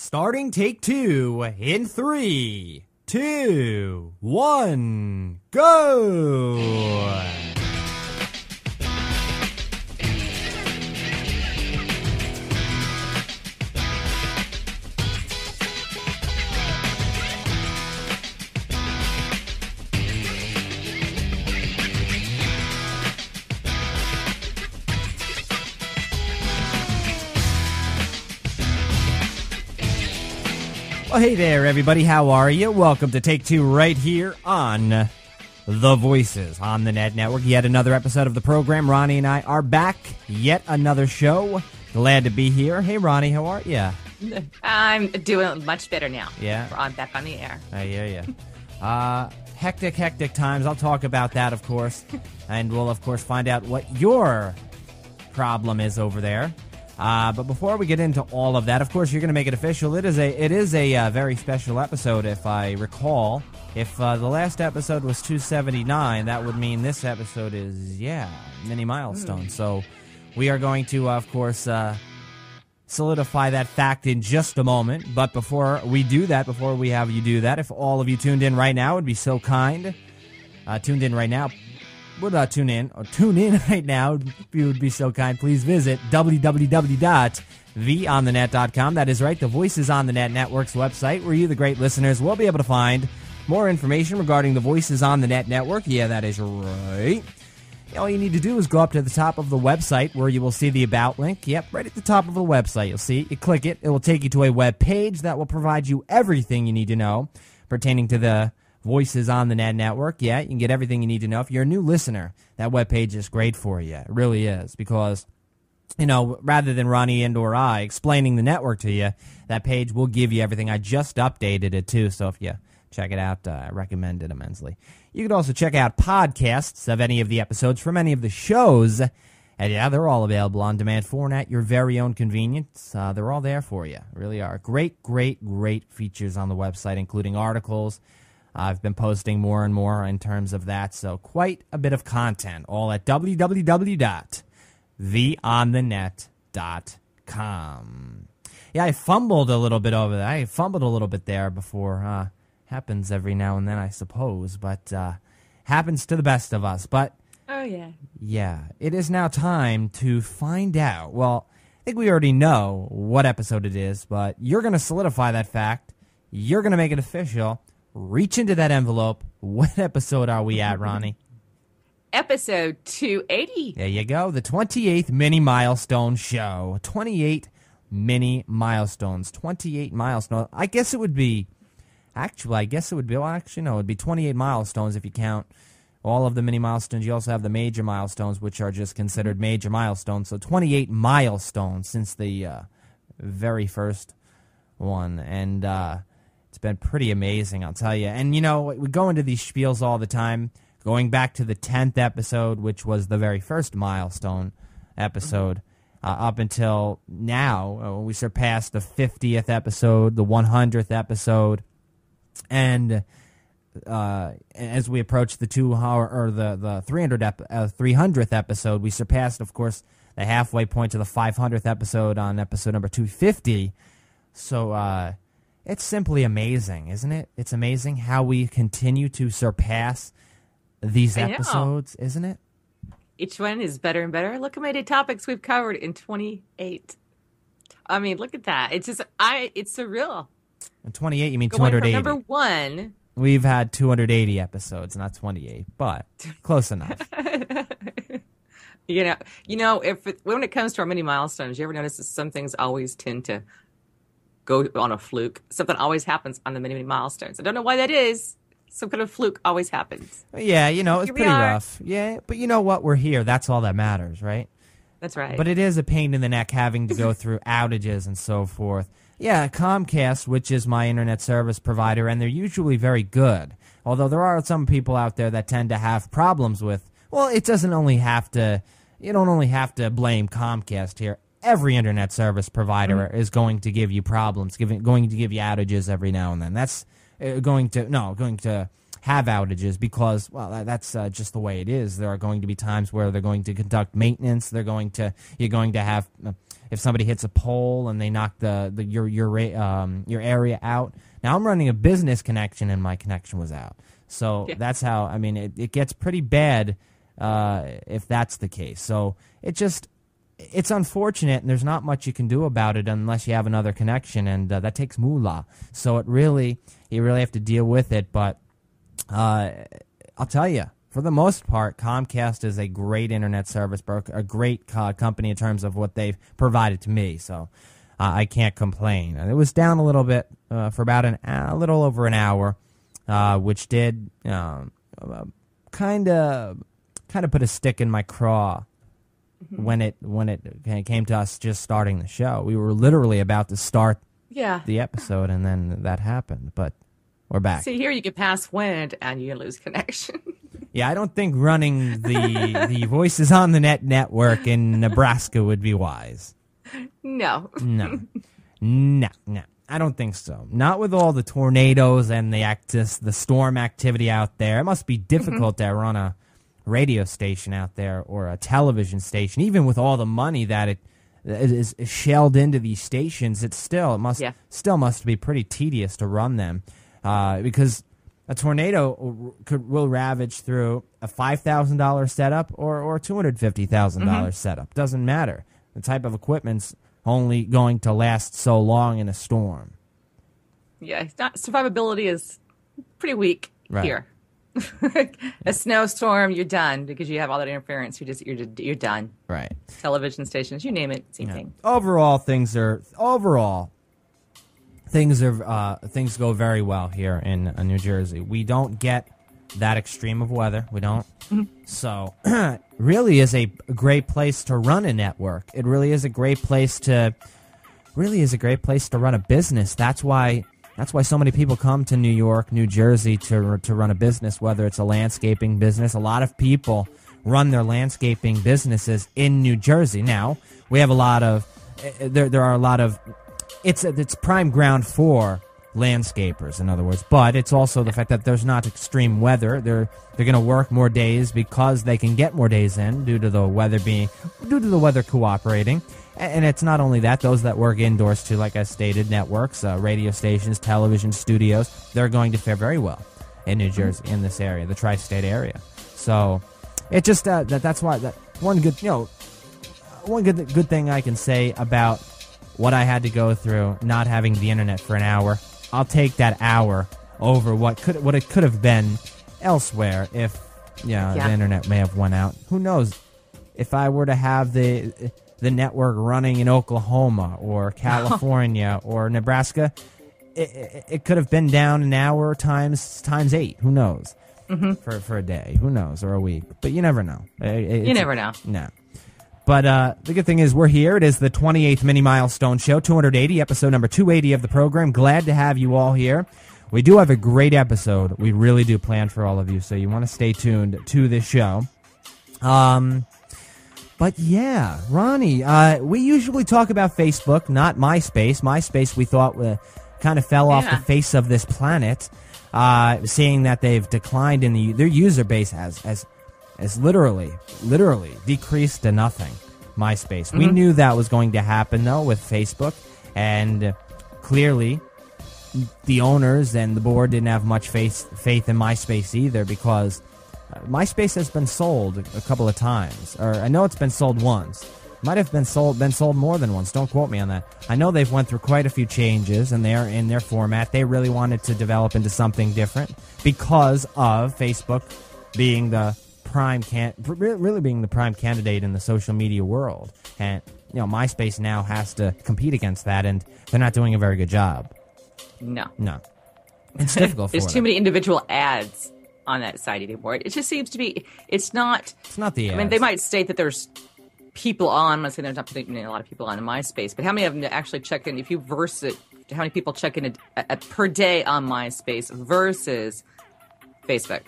Starting take two in 3, 2, 1, go! Well, hey there, everybody. How are you? Welcome to Take Two right here on the Voices on the Net Network. Yet another episode of the program. Ronnie and I are back. Yet another show. Glad to be here. Hey, Ronnie, how are you? I'm doing much better now. Yeah? I'm back on the air. I hear you. Hectic times. I'll talk about that, of course. And we'll, of course, find out what your problem is over there. But before we get into all of that, of course, you're going to make it official. It is a very special episode, if I recall. If the last episode was 279, that would mean this episode is, mini milestone. So we are going to, of course, solidify that fact in just a moment. But before we do that, before we have you do that, if all of you tuned in right now would be so kind, tuned in right now, would tune in right now. If you would be so kind, please visit www.theonthenet.com. That is right, the Voices on the Net Network's website, where you, the great listeners, will be able to find more information regarding the Voices on the Net Network. Yeah, that is right. All you need to do is go up to the top of the website, where you will see the About link. Yep, right at the top of the website. You'll see it. You click it. It will take you to a web page that will provide you everything you need to know pertaining to the Voices on the Net Network. Yeah, you can get everything you need to know. If you're a new listener, that webpage is great for you. It really is, because, rather than Ronnie and or I explaining the network to you, that page will give you everything. I just updated it, too, so if you check it out, I recommend it immensely. You could also check out podcasts of any of the episodes from any of the shows, and yeah, they're all available on demand for and at your very own convenience. They're all there for you. Really are. Great features on the website, including articles. I've been posting more and more in terms of that, so quite a bit of content, all at www.theonthenet.com. Yeah, I fumbled a little bit over that. I fumbled a little bit there before. Happens every now and then, I suppose, but happens to the best of us. But oh, yeah. Yeah, it is now time to find out. Well, I think we already know what episode it is, but you're going to solidify that fact. You're going to make it official. Reach into that envelope. What episode are we at, Ronnie? Episode 280. There you go. The 28th mini milestone show. 28 mini milestones. 28 milestones. I guess it would be... Actually, no, it would be 28 milestones if you count all of the mini milestones. You also have the major milestones, which are just considered major milestones. So 28 milestones since the very first one. And... it's been pretty amazing, I'll tell you. And, we go into these spiels all the time, going back to the 10th episode, which was the very first milestone episode, up until now. We surpassed the 50th episode, the 100th episode, and as we approach the 300th episode, we surpassed, of course, the halfway point to the 500th episode on episode number 250. So, it's simply amazing, isn't it? It's amazing how we continue to surpass these episodes, isn't it? Each one is better and better. Look how many topics we've covered in 28. I mean, look at that. It's just, it's surreal. In 28, you mean 280. Number one. We've had 280 episodes, not 28, but close enough. When it comes to our mini milestones, you ever notice that some things always tend to go on a fluke? Something always happens on the mini milestones. I don't know why that is. Some kind of fluke always happens. Yeah, it's pretty rough. Yeah, but you know what? We're here. That's all that matters, right? That's right. But it is a pain in the neck having to go through outages and so forth. Yeah, Comcast, which is my internet service provider, and they're usually very good. Although there are some people out there that tend to have problems with, well, you don't only have to blame Comcast here. Every internet service provider is going to give you problems, going to give you outages every now and then. That's going to have outages because, well, that's just the way it is. There are going to be times where they're going to conduct maintenance. You're going to have if somebody hits a pole and they knock your area out. Now I'm running a business connection and my connection was out. So that's how, I mean, it gets pretty bad if that's the case. So it's unfortunate, and there's not much you can do about it unless you have another connection, and that takes moolah. So you really have to deal with it. But I'll tell you, for the most part, Comcast is a great internet service, a great company in terms of what they've provided to me. So I can't complain. And it was down a little bit for about a little over an hour, which did kind of put a stick in my craw. When it came to us just starting the show. We were literally about to start the episode, and then that happened. But we're back. See, here you get past wind, and you lose connection. Yeah, I don't think running the Voices on the Net network in Nebraska would be wise. No. No. I don't think so. Not with all the tornadoes and the storm activity out there. It must be difficult to run a radio station out there or a television station, even with all the money that it is shelled into these stations. It must be pretty tedious to run them because a tornado will ravage through a $5,000 setup or $250,000 setup. Doesn't matter. The type of equipment's only going to last so long in a storm. Yeah, survivability is pretty weak here. A snowstorm, you're done because you have all that interference. You're done. Right. Television stations, you name it, same thing. Overall, things go very well here in New Jersey. We don't get that extreme of weather. We don't. So, really is a great place to run a network. It really is a great place to run a business. That's why so many people come to New York, New Jersey to run a business, whether it's a landscaping business. A lot of people run their landscaping businesses in New Jersey. Now, we have a lot of there are a lot of it's prime ground for landscapers, in other words, but it's also the fact that there's not extreme weather. They're going to work more days because they can get more days in due to the weather cooperating. And it's not only that, those that work indoors too, like I stated, networks, radio stations, television studios, they're going to fare very well in New Jersey, in this area, the tri-state area. So it just that's why one good thing I can say about what I had to go through not having the internet for an hour. I'll take that hour over what it could have been elsewhere if the internet may have went out. Who knows? If I were to have the network running in Oklahoma or California or Nebraska, it could have been down an hour times 8. Who knows? For a day. Who knows? Or a week. But you never know. You never know. No. But the good thing is we're here. It is the 28th Mini Milestone Show, 280, episode number 280 of the program. Glad to have you all here. We do have a great episode. We really do plan for all of you, so you want to stay tuned to this show. But yeah, Ronnie, we usually talk about Facebook, not MySpace. MySpace we thought kind of fell off the face of this planet, seeing that they've declined in their user base has literally decreased to nothing. MySpace. We knew that was going to happen, though, with Facebook, and clearly the owners and the board didn't have much faith in MySpace either, because MySpace has been sold a couple of times. Or I know it's been sold once. Might have been sold more than once. Don't quote me on that. I know they've went through quite a few changes in their format. They really wanted to develop into something different because of Facebook being the prime candidate in the social media world. And MySpace now has to compete against that, and they're not doing a very good job. No. It's difficult. There's too many individual ads on that site anymore. It just seems to be. It's not the ads. I mean, they might state that there's people on. I'm not saying there's not a lot of people on MySpace, but how many of them actually check in? If you verse it, how many people check in per day on MySpace versus Facebook?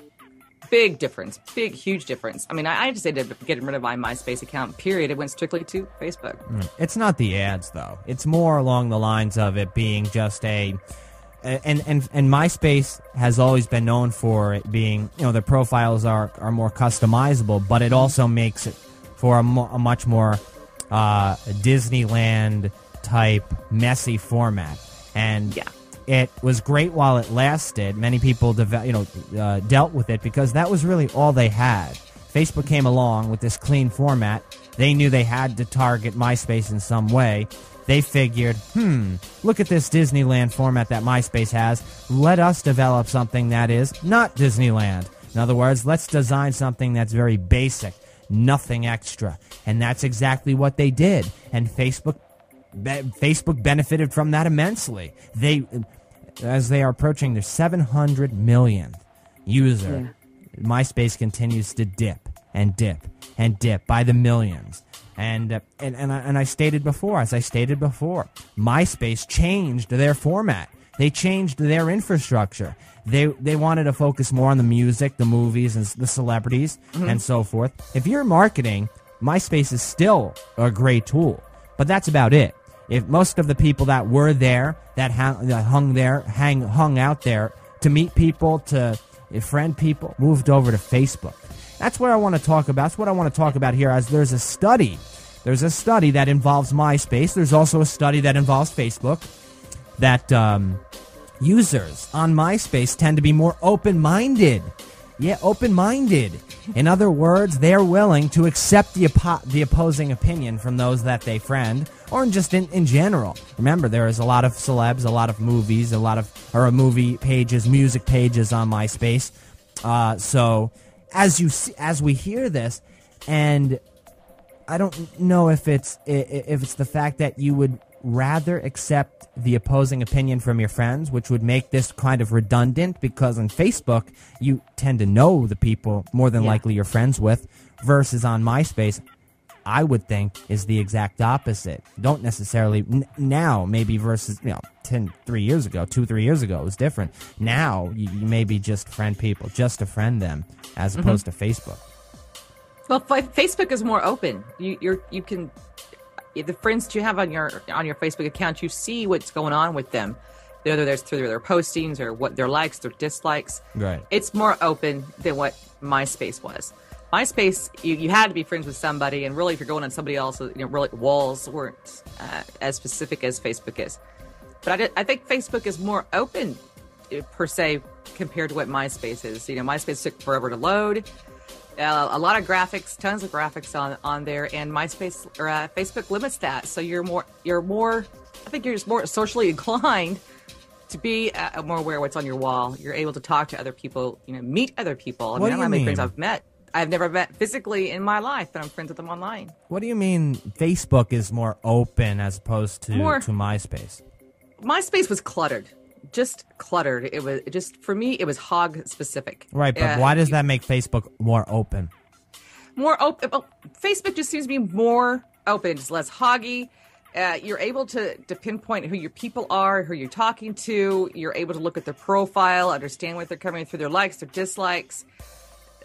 Big difference. Huge difference. I mean, I just ended up getting rid of my MySpace account, period. It went strictly to Facebook. It's not the ads, though. It's more along the lines of it being just and MySpace has always been known for it being, their profiles are more customizable, but it also makes it for a much more Disneyland type messy format. And it was great while it lasted. Many people dealt with it because that was really all they had. Facebook came along with this clean format. They knew they had to target MySpace in some way. They figured, look at this Disneyland format that MySpace has. Let us develop something that is not Disneyland. In other words, let's design something that's very basic, nothing extra. And that's exactly what they did. And Facebook benefited from that immensely. As they are approaching their 700 million user, MySpace continues to dip and dip and dip by the millions. And I stated before, MySpace changed their format. They changed their infrastructure. They wanted to focus more on the music, the movies, and the celebrities, and so forth. If you're marketing, MySpace is still a great tool, but that's about it. If most of the people that were there, that hung out there to meet people, to friend people, moved over to Facebook. That's what I want to talk about. That's what I want to talk about here. As there's a study that involves MySpace. There's also a study that involves Facebook. That users on MySpace tend to be more open-minded. Yeah, open-minded. In other words, they're willing to accept the opposing opinion from those that they friend, or just in general. Remember, there is a lot of celebs, a lot of movies, movie pages, music pages on MySpace. So as we hear this, and I don't know if it's the fact that you would rather accept the opposing opinion from your friends, which would make this kind of redundant, because on Facebook you tend to know the people more than likely you're friends with, versus on MySpace, I would think, is the exact opposite. Don't necessarily now, maybe versus 3 years ago, it was different. Now you maybe just friend people, just to friend them, as opposed to Facebook. Well, Facebook is more open. You can, the friends that you have on your Facebook account, you see what's going on with them, whether there's through their postings or what their likes, their dislikes. Right. It's more open than what MySpace was. MySpace, you had to be friends with somebody, and really, if you're going on somebody else's, really walls weren't as specific as Facebook is. But I think Facebook is more open, per se, compared to what MySpace is. MySpace took forever to load. A lot of graphics, tons of graphics on there, and MySpace or Facebook limits that. So you're more. I think you're just more socially inclined to be more aware of what's on your wall. You're able to talk to other people, meet other people. I don't know how many friends I've met. I've never met physically in my life, but I'm friends with them online. What do you mean Facebook is more open as opposed to MySpace? MySpace was cluttered. Just cluttered. It was just, for me, it was hog specific. Right, but why does that make Facebook more open? More open. Well, Facebook just seems to be more open. It's less hoggy. You're able to pinpoint who your people are, who you're talking to. You're able to look at their profile, understand what they're coming through, their likes, their dislikes.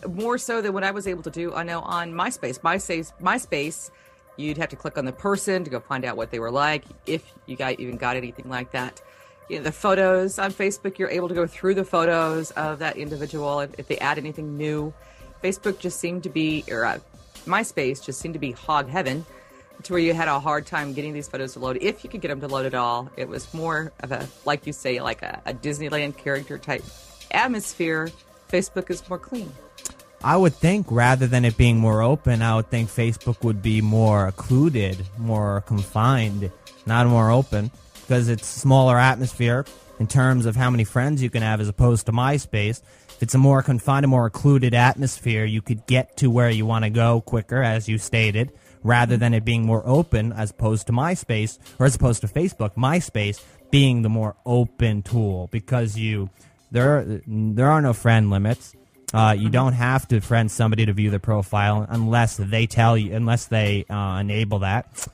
More so than what I was able to do, I know, on MySpace. MySpace, you'd have to click on the person to go find out what they were like, if you even got anything like that. The photos on Facebook, you're able to go through the photos of that individual if they add anything new. Facebook just seemed to be, or MySpace just seemed to be hog heaven, to where you had a hard time getting these photos to load. If you could get them to load at all, it was more of a, like you say, like a Disneyland character type atmosphere. Facebook is more clean. I would think, rather than it being more open, I would think Facebook would be more occluded, more confined, not more open, because it's a smaller atmosphere in terms of how many friends you can have as opposed to MySpace. If it's a more confined, a more occluded atmosphere, you could get to where you want to go quicker, as you stated, rather than it being more open as opposed to MySpace, or as opposed to Facebook. MySpace being the more open tool, because there are no friend limits. You don't have to friend somebody to view their profile unless they tell you, unless they enable that.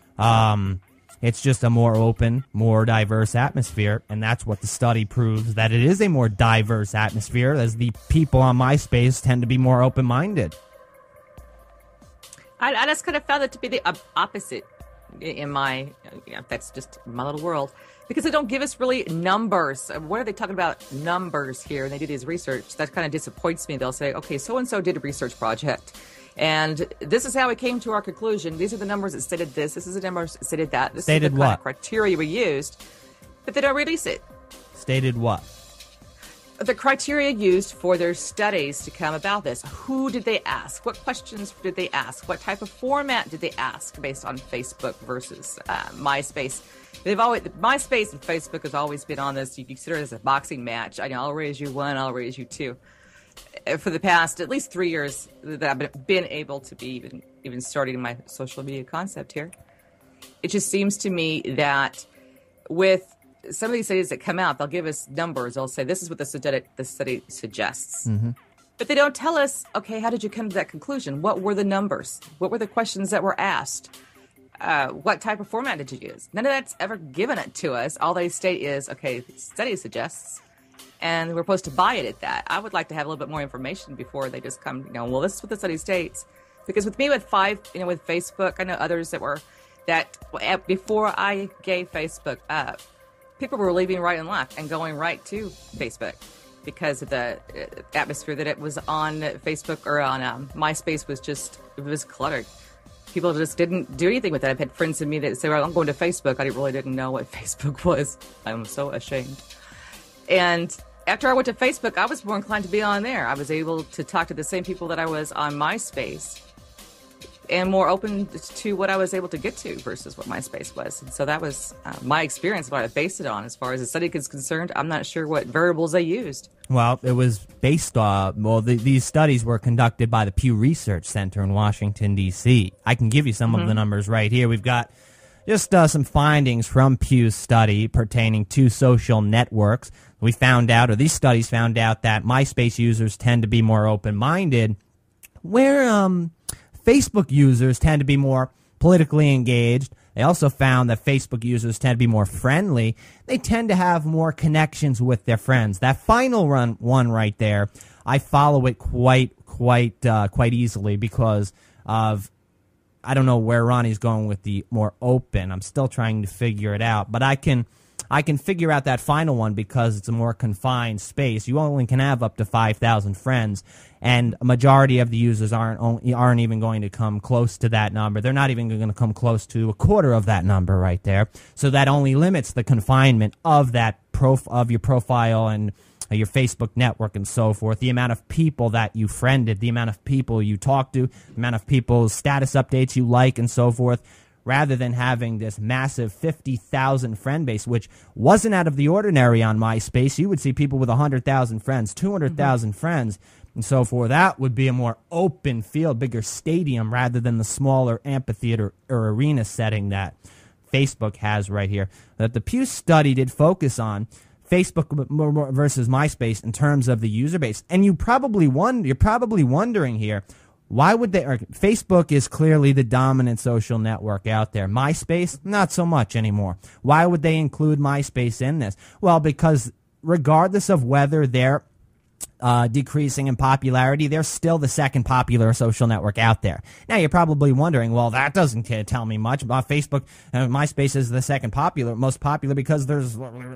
It's just a more open, more diverse atmosphere, and that's what the study proves, that it is a more diverse atmosphere, as the people on MySpace tend to be more open-minded. I just kind of found it to be the opposite. in my, that's just my little world, because they don't give us really numbers. What are they talking about numbers here? And they do this research. That kind of disappoints me. They'll say, okay, so-and-so did a research project, and this is how we came to our conclusion. These are the numbers that stated this. This is the numbers that stated that. This Stated is the what? kind of criteria we used, but they don't release it. Stated what? The criteria used for their studies to come about this. Who did they ask? What questions did they ask? What type of format did they ask based on Facebook versus MySpace? MySpace and Facebook has always been on this. You consider it as a boxing match. I'll raise you one, I'll raise you two. For the past at least 3 years that I've been able to be even starting my social media concept here, it just seems to me that with some of these studies that come out, they'll give us numbers. They'll say, this is what the study suggests. Mm-hmm. But they don't tell us, okay, how did you come to that conclusion? What were the numbers? What were the questions that were asked? What type of format did you use? None of that's ever given it to us. All they state is, okay, the study suggests, and we're supposed to buy it at that. I would like to have a little bit more information before they just come, well, this is what the study states. Because with me, with Facebook, I know others that before I gave Facebook up, people were leaving right and left and going right to Facebook because of the atmosphere that it was on Facebook or on MySpace it was cluttered. People just didn't do anything with it. I've had friends of me that say, well, I'm going to Facebook. I really didn't know what Facebook was. I'm so ashamed. And after I went to Facebook, I was more inclined to be on there. I was able to talk to the same people that I was on MySpace and more open to what I was able to get to versus what MySpace was. And so that was my experience, what I based it on. As far as the study is concerned, I'm not sure what variables they used. Well, it was based on, these studies were conducted by the Pew Research Center in Washington, D.C. I can give you some of the numbers right here. We've got just some findings from Pew's study pertaining to social networks. We found out, or these studies found out, that MySpace users tend to be more open-minded, where Facebook users tend to be more politically engaged. They also found that Facebook users tend to be more friendly. They tend to have more connections with their friends. That final one right there, I follow it quite easily because of, I don't know where Ronnie's going with the more open. I'm still trying to figure it out, but I can figure out that final one because it's a more confined space. You only can have up to 5,000 friends, and a majority of the users aren't even going to come close to that number. They're not even going to come close to a quarter of that number right there. So that only limits the confinement of that of your profile and your Facebook network and so forth, the amount of people that you friended, the amount of people you talk to, the amount of people's status updates you like and so forth, rather than having this massive 50,000 friend base, which wasn't out of the ordinary on MySpace. You would see people with 100,000 friends, 200,000 friends, and so forth. That would be a more open field, bigger stadium, rather than the smaller amphitheater or arena setting that Facebook has right here. That the Pew study did focus on Facebook versus MySpace in terms of the user base. And you're probably wondering here, why would they? Facebook is clearly the dominant social network out there. MySpace, not so much anymore. Why would they include MySpace in this? Well, because regardless of whether they're decreasing in popularity, they're still the second popular social network out there. Now, you're probably wondering, well, that doesn't tell me much about Facebook. MySpace is the second most popular because there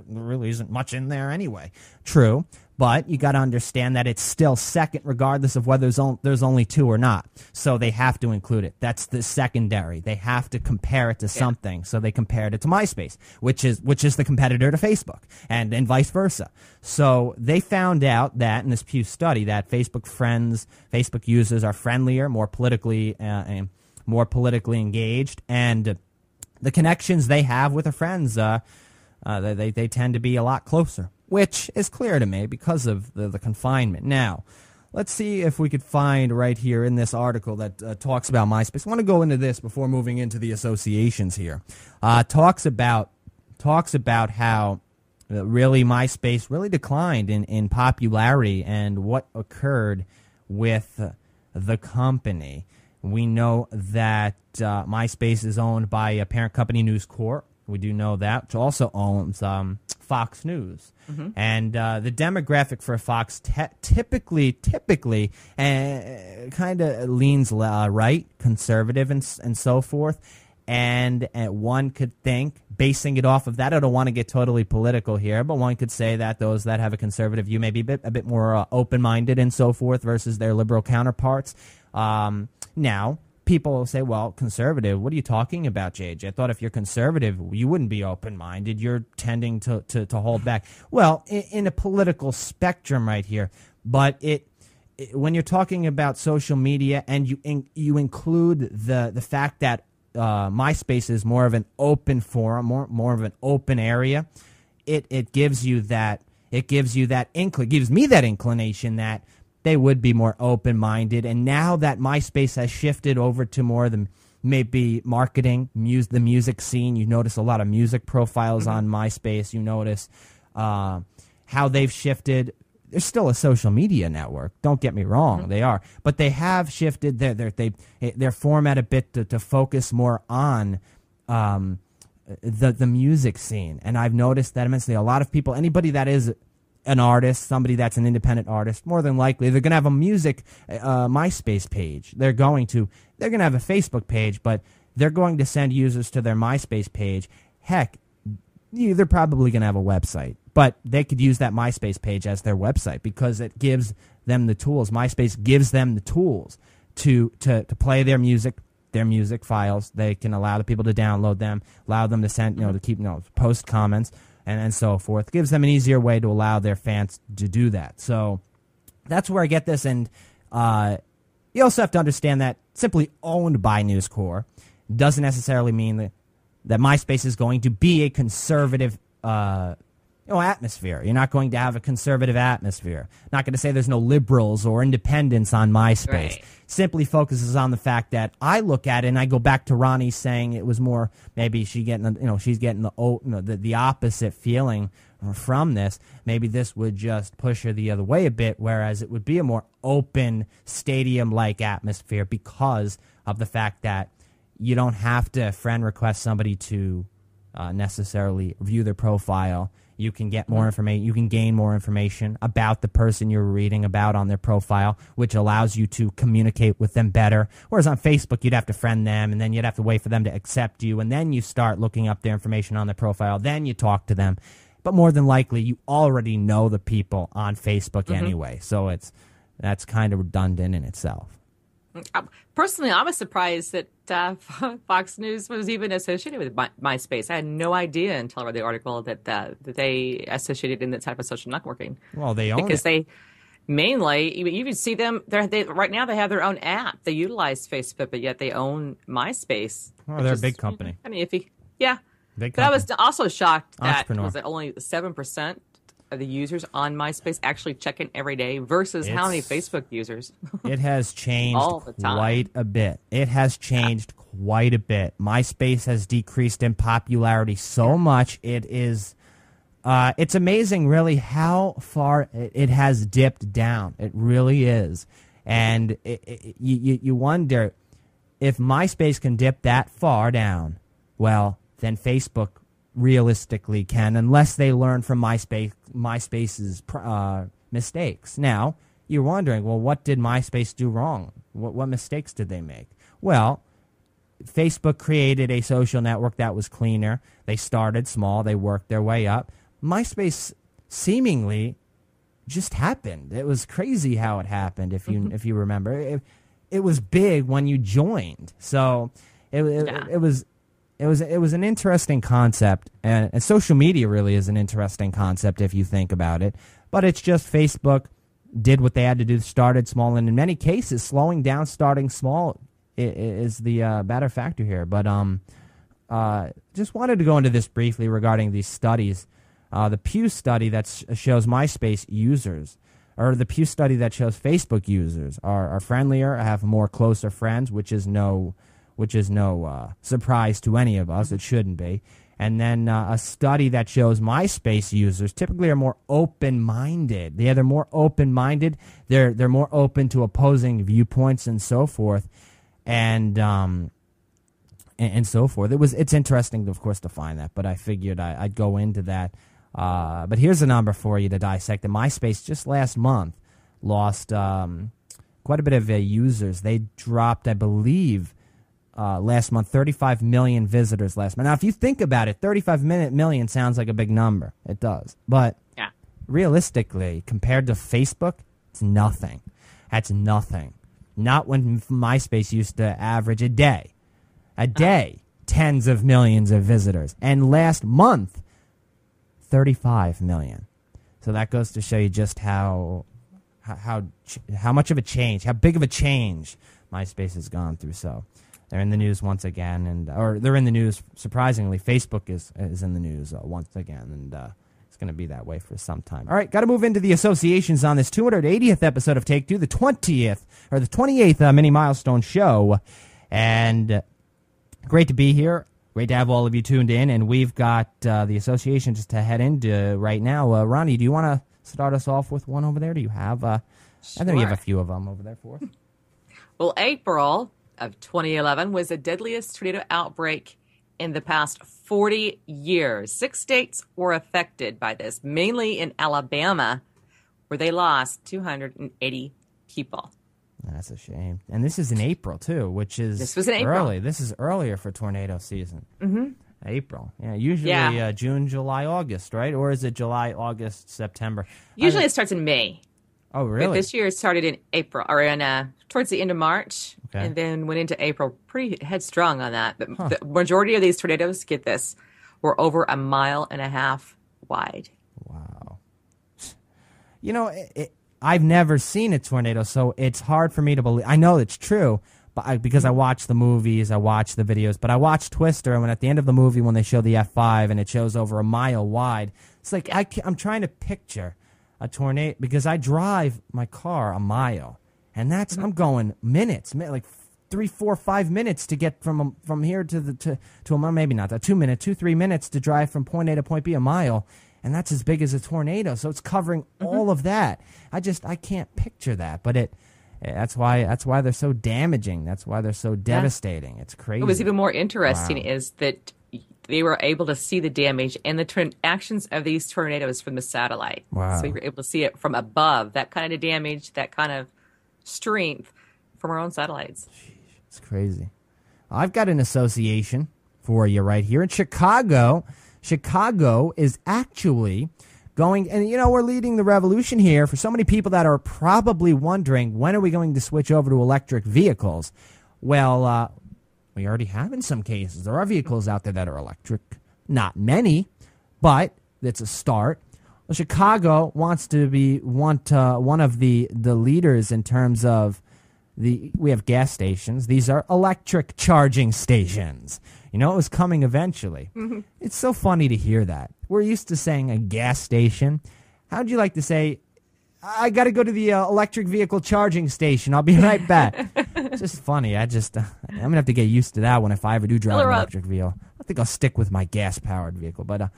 really isn't much in there anyway. True. But you got to understand that it's still second regardless of whether there's only two or not. So they have to include it. That's the secondary. They have to compare it to something. So they compared it to MySpace, which is the competitor to Facebook, and vice versa. So they found out that in this Pew study that Facebook users are friendlier, more politically engaged, and the connections they have with their friends, they tend to be a lot closer, which is clear to me because of the confinement. Now, let's see if we could find right here in this article that talks about MySpace. I want to go into this before moving into the associations here. Talks about how really MySpace really declined in popularity and what occurred with the company. We know that MySpace is owned by a parent company, News Corp. We do know that, which also owns Fox News. Mm-hmm. And the demographic for Fox typically kind of leans right, conservative, and so forth. And one could think, basing it off of that, I don't want to get totally political here, but one could say that those that have a conservative view may be a bit more open-minded and so forth versus their liberal counterparts. Now, people will say, well, conservative, what are you talking about, JJ? I thought if you're conservative, you wouldn't be open-minded. You're tending to hold back. Well, in a political spectrum right here, but when you're talking about social media and you include the fact that MySpace is more of an open forum, more of an open area, it gives you that gives me that inclination that they would be more open-minded. And now that MySpace has shifted over to more of the maybe marketing, the music scene, you notice a lot of music profiles on MySpace. You notice how they've shifted. They're still a social media network. Don't get me wrong, they are, but they have shifted their format a bit to focus more on the music scene. And I've noticed that immensely. A lot of people, anybody that is an artist, somebody that's an independent artist, more than likely they're going to have a music MySpace page. They're going to have a Facebook page, but they're going to send users to their MySpace page. Heck, they're probably going to have a website, but they could use that MySpace page as their website because it gives them the tools. MySpace gives them the tools to play their music files. They can allow the people to download them, allow them to send, to keep, post comments and so forth. Gives them an easier way to allow their fans to do that. So that's where I get this. And you also have to understand that simply owned by News Corp doesn't necessarily mean that MySpace is going to be a conservative atmosphere. You're not going to have a conservative atmosphere. Not going to say there's no liberals or independents on MySpace. Right. Simply focuses on the fact that I look at it and I go back to Ronnie saying it was more maybe she's getting the opposite feeling from this. Maybe this would just push her the other way a bit, whereas it would be a more open stadium-like atmosphere because of the fact that you don't have to friend request somebody to necessarily view their profile. You can get more information. You can gain more information about the person you're reading about on their profile, which allows you to communicate with them better. Whereas on Facebook, you'd have to friend them, and then you'd have to wait for them to accept you, and then you start looking up their information on their profile. Then you talk to them. But more than likely, you already know the people on Facebook anyway. So that's kind of redundant in itself. Personally, I was surprised that Fox News was even associated with MySpace. I had no idea until I read the article that they associated in that type of social networking. Well, they own because it. They mainly, you can see them. Right now, they have their own app. They utilize Facebook, but yet they own MySpace. Oh, they're a big company. I mean, big company. But I was also shocked that Entrepreneur. was that only 7% of the users on MySpace actually check in every day versus how many Facebook users. It has changed All the time. quite a bit. It has changed quite a bit. MySpace has decreased in popularity so much. It is, it's amazing really how far it has dipped down. It really is. And you wonder if MySpace can dip that far down, well, then Facebook realistically can, unless they learn from MySpace's mistakes. Now, you're wondering, well, what did MySpace do wrong? What mistakes did they make? Well, Facebook created a social network that was cleaner. They started small. They worked their way up. MySpace seemingly just happened. It was crazy how it happened, if you remember. It was big when you joined. So it was an interesting concept, and social media really is an interesting concept if you think about it. But it's just Facebook did what they had to do, started small, and in many cases, slowing down, starting small is the better factor here. But just wanted to go into this briefly regarding these studies. The Pew study that shows MySpace users, or the Pew study that shows Facebook users are friendlier, have more closer friends, which is no surprise to any of us. It shouldn't be. And then a study that shows MySpace users typically are more open-minded. They're more open-minded. They're more open to opposing viewpoints and so forth, and so forth. It's interesting, of course, to find that. But I figured I'd go into that. But here's a number for you to dissect. And MySpace just last month lost quite a bit of users. They dropped, I believe, last month. 35 million visitors last month. Now, if you think about it, 35 million sounds like a big number. It does. But Yeah. realistically, compared to Facebook, it's nothing. That's nothing. Not when MySpace used to average a day, tens of millions of visitors. And last month, 35 million. So that goes to show you just how much of a change, how big of a change MySpace has gone through. So they're in the news once again, or they're in the news. Surprisingly, Facebook is in the news once again, and it's going to be that way for some time. All right, got to move into the associations on this 280th episode of Take Two, the 28th mini milestone show, and great to be here. Great to have all of you tuned in, and we've got the association just to head into right now. Ronnie, do you want to start us off with one over there? Do you have? I know you have a few of them over there for us. Well, April of 2011 was the deadliest tornado outbreak in the past 40 years. 6 states were affected by this, mainly in Alabama, where they lost 280 people. That's a shame. And this is in April, too, which is This was in April. early. This is earlier for tornado season. Mm-hmm. April. Yeah, usually June, July, August, right? Or is it July, August, September? Usually it starts in May. Oh, really? But this year it started in April, or towards the end of March, Okay. and then went into April pretty headstrong on that. But the majority of these tornadoes, get this, were over 1.5 miles wide. Wow. You know, I've never seen a tornado, so it's hard for me to believe. I know it's true, but because I watch the movies, I watch the videos, but I watch Twister, and when at the end of the movie when they show the F5 and it shows over 1 mile wide, it's like I'm trying to picture a tornado because I drive my car 1 mile, and that's I'm going minutes, like 3, 4, 5 minutes to get from here to a mile, maybe not that 2, 3 minutes to drive from point A to point B 1 mile. And that's as big as a tornado, so it's covering all of that. I can't picture that, but that's why they're so damaging. That's why they're so devastating. It's crazy. What was even more interesting is that they were able to see the damage and the actions of these tornadoes from the satellite. Wow. So you were able to see it from above, that kind of damage, that kind of strength from our own satellites. It's crazy. I've got an association for you right here in Chicago. Chicago is actually going, and we're leading the revolution here for so many people that are probably wondering, when are we going to switch over to electric vehicles? Well, we already have in some cases. There are vehicles out there that are electric. Not many, but it's a start. Well, Chicago wants to be one of the leaders in terms of we have gas stations. These are electric charging stations. It was coming eventually. Mm-hmm. It's so funny to hear that. We're used to saying a gas station. How'd you like to say, I got to go to the electric vehicle charging station. I'll be right back. It's just funny. I'm going to have to get used to that one if I ever do drive an electric vehicle. I think I'll stick with my gas-powered vehicle. But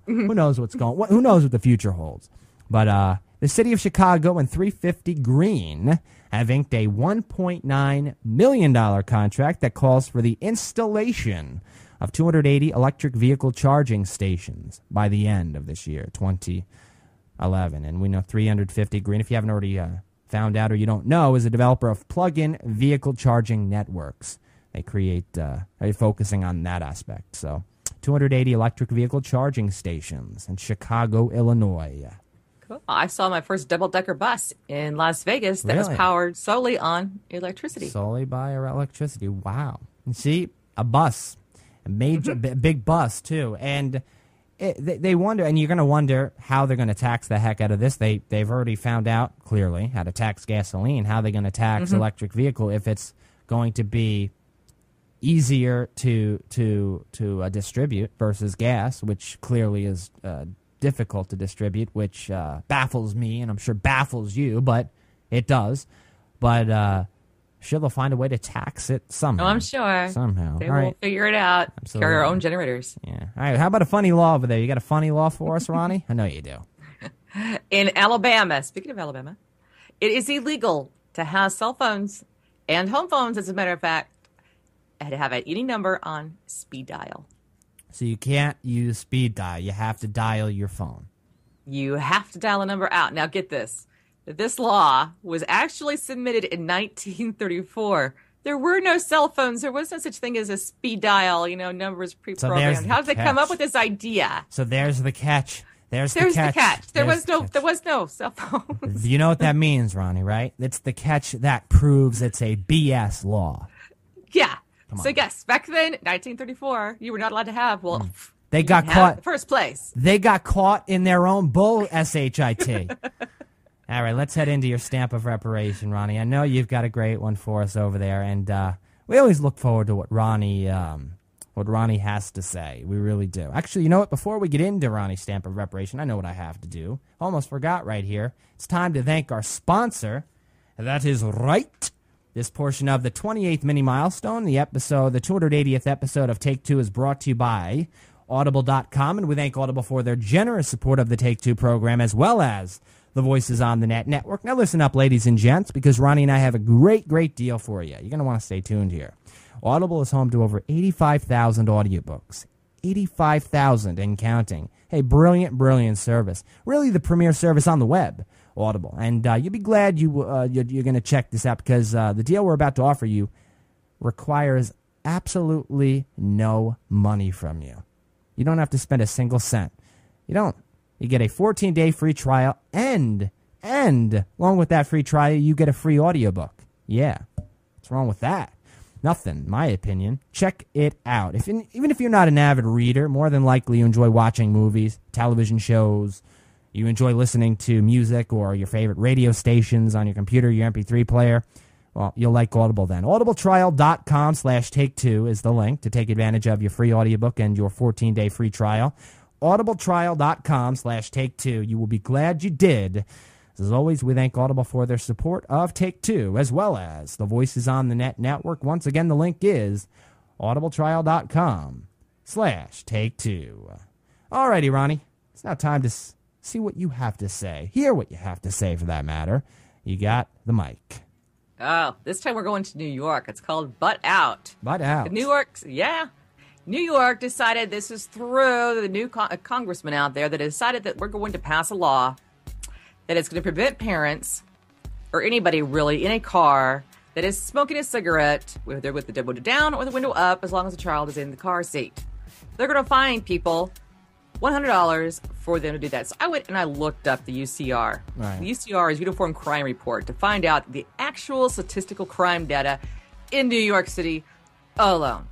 who knows who knows what the future holds. But the city of Chicago and 350 Green have inked a $1.9 million contract that calls for the installation of 280 electric vehicle charging stations by the end of this year, 2011. And we know 350 Green, if you haven't already found out or you don't know, is a developer of plug-in vehicle charging networks. They create, are focusing on that aspect. So 280 electric vehicle charging stations in Chicago, Illinois. Cool. I saw my first double-decker bus in Las Vegas that was powered solely on electricity. Solely by electricity. Wow. And see, a bus, a major, big bus, too. And they wonder, and you're going to wonder how they're going to tax the heck out of this. They've already found out, clearly, how to tax gasoline. How they're going to tax electric vehicle if it's going to be easier to distribute versus gas, which clearly is difficult to distribute, which baffles me, and I'm sure baffles you, but it does. But sure, they'll find a way to tax it somehow. Oh, I'm sure. Somehow. They will figure it out. Absolutely. Carry our own generators. Yeah. All right, how about a funny law over there? You got a funny law for us, Ronnie? I know you do. In Alabama, speaking of Alabama, it is illegal to have cell phones and home phones, as a matter of fact, and to have any number on speed dial. So you can't use speed dial. You have to dial your phone. You have to dial a number out. Now get this. This law was actually submitted in 1934. There were no cell phones. There was no such thing as a speed dial, numbers pre-programmed. How did they come up with this idea? So there's the catch. There's the catch. There was no cell phone. You know what that means, Ronnie, right? It's the catch that proves it's a BS law. Yeah. So yes, back then, 1934, you were not allowed to have, they got caught. In the first place. They got caught in their own bull, SHIT. All right, let's head into your stamp of reparation, Ronnie. I know you've got a great one for us over there, and we always look forward to what Ronnie has to say. We really do. Actually, you know what? Before we get into Ronnie's stamp of reparation, I know what I have to do. Almost forgot right here. It's time to thank our sponsor. That is right. This portion of the 28th mini milestone, the 280th episode of Take Two, is brought to you by Audible.com, and we thank Audible for their generous support of the Take Two program, as well as the Voices on the Net network. Now listen up, ladies and gents, because Ronnie and I have a great deal for you. You're going to want to stay tuned here. Audible is home to over 85,000 audiobooks. 85,000 and counting. Hey, brilliant service. Really the premier service on the web, Audible. And you'll be glad you're going to check this out, because the deal we're about to offer you requires absolutely no money from you. You don't have to spend a single cent. You don't. You get a 14-day free trial, and along with that free trial, you get a free audiobook. Yeah. What's wrong with that? Nothing, in my opinion. Check it out. Even if you're not an avid reader, more than likely you enjoy watching movies, television shows, you enjoy listening to music or your favorite radio stations on your computer, your MP3 player, well, you'll like Audible then. Audibletrial.com/take2 is the link to take advantage of your free audiobook and your 14-day free trial. Audibletrial.com/take2. You will be glad you did. As always, we thank Audible for their support of Take Two, as well as the Voices on the Net network. Once again, the link is audibletrial.com/take2. Alrighty, Ronnie. It's now time to see what you have to say. Hear what you have to say, for that matter. You got the mic. Oh, this time we're going to New York. It's called Butt Out. Butt Out. New York decided, this is through the new congressman out there, that decided that we're going to pass a law that is going to prevent parents, or anybody really, in a car that is smoking a cigarette, whether with the window down or the window up, as long as the child is in the car seat. They're going to fine people $100 for them to do that. So I went and I looked up the UCR. Right. The UCR is Uniform Crime Report, to find out the actual statistical crime data in New York City alone.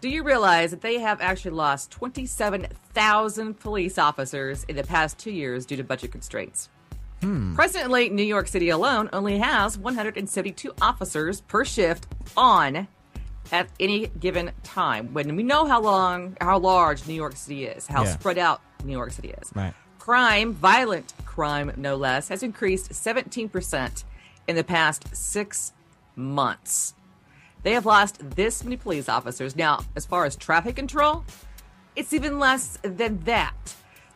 Do you realize that they have actually lost 27,000 police officers in the past 2 years due to budget constraints? Presently, New York City alone only has 172 officers per shift on at any given time. When we know how large New York City is, how spread out New York City is. Right. Crime, violent crime no less, has increased 17% in the past 6 months. They have lost this many police officers. Now, as far as traffic control, it's even less than that.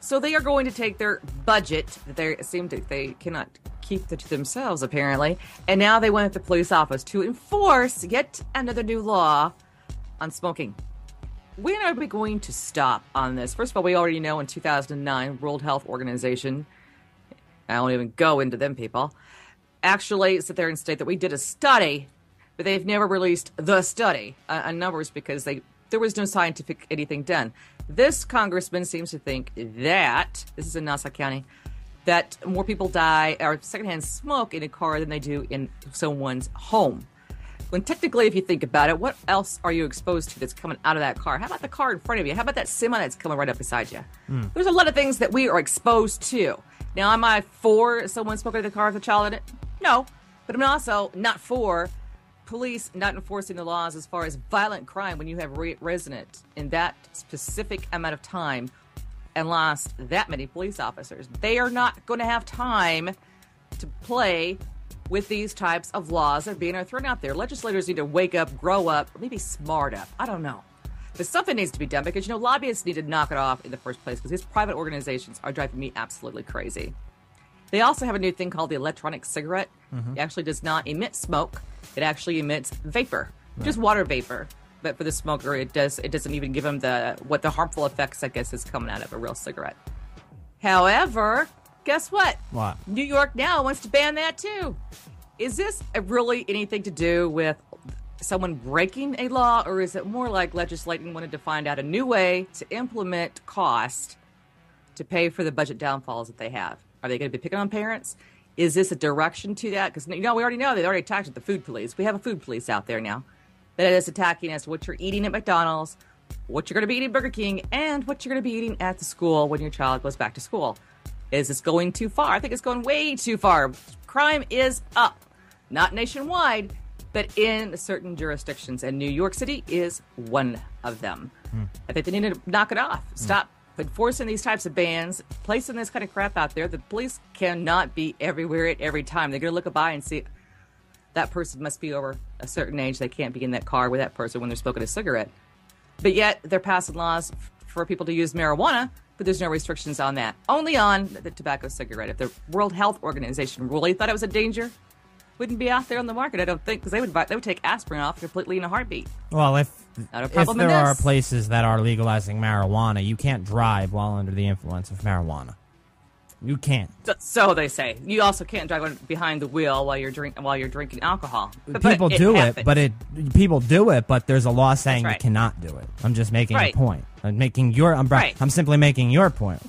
So they are going to take their budget that they cannot keep to themselves, apparently, and now they want the police office to enforce yet another new law on smoking. When are we going to stop on this? First of all, we already know in 2009, World Health Organization, I won't even go into them people, actually sit there and state that we did a study, but they've never released the study on numbers because there was no scientific anything done. This congressman seems to think that, this is in Nassau County, that more people die or secondhand smoke in a car than they do in someone's home. When technically, if you think about it, what else are you exposed to that's coming out of that car? How about the car in front of you? How about that semi that's coming right up beside you? There's a lot of things that we are exposed to. Now, am I for someone smoking in the car with a child in it? No. But I'm also not for police not enforcing the laws as far as violent crime when you have resident in that specific amount of time and lost that many police officers. They are not going to have time to play with these types of laws that are being thrown out there. Legislators need to wake up, grow up, or maybe smart up. I don't know. But something needs to be done because, lobbyists need to knock it off in the first place because these private organizations are driving me absolutely crazy. They also have a new thing called the electronic cigarette. It actually does not emit smoke. It actually emits vapor, just water vapor. But for the smoker, it doesn't even give them what the harmful effects, I guess, is coming out of a real cigarette. However, guess what? What? New York now wants to ban that too. Is this really anything to do with someone breaking a law, or is it more like legislating wanted to find out a new way to implement cost to pay for the budget downfalls that they have? Are they going to be picking on parents? Is this a direction to that? Because, we already know they've already attacked the food police. We have a food police out there now that is attacking us, what you're eating at McDonald's, what you're going to be eating at Burger King, and what you're going to be eating at the school when your child goes back to school. Is this going too far? I think it's going way too far. Crime is up. Not nationwide, but in certain jurisdictions. And New York City is one of them. I think they need to knock it off. Stop enforcing these types of bans, placing this kind of crap out there. The police cannot be everywhere at every time. They're going to look by and see that person must be over a certain age. They can't be in that car with that person when they're smoking a cigarette. But yet they're passing laws for people to use marijuana, but there's no restrictions on that. Only on the tobacco cigarette. If the World Health Organization really thought it was a danger, wouldn't be out there on the market, I don't think, because they would take aspirin off completely in a heartbeat. Well, if there are this. places that are legalizing marijuana, you can't drive while under the influence of marijuana. You can't. So they say. You also can't drive behind the wheel while you're drinking alcohol. People do it, but there's a law saying you cannot do it. I'm just making a point. I'm simply making your point.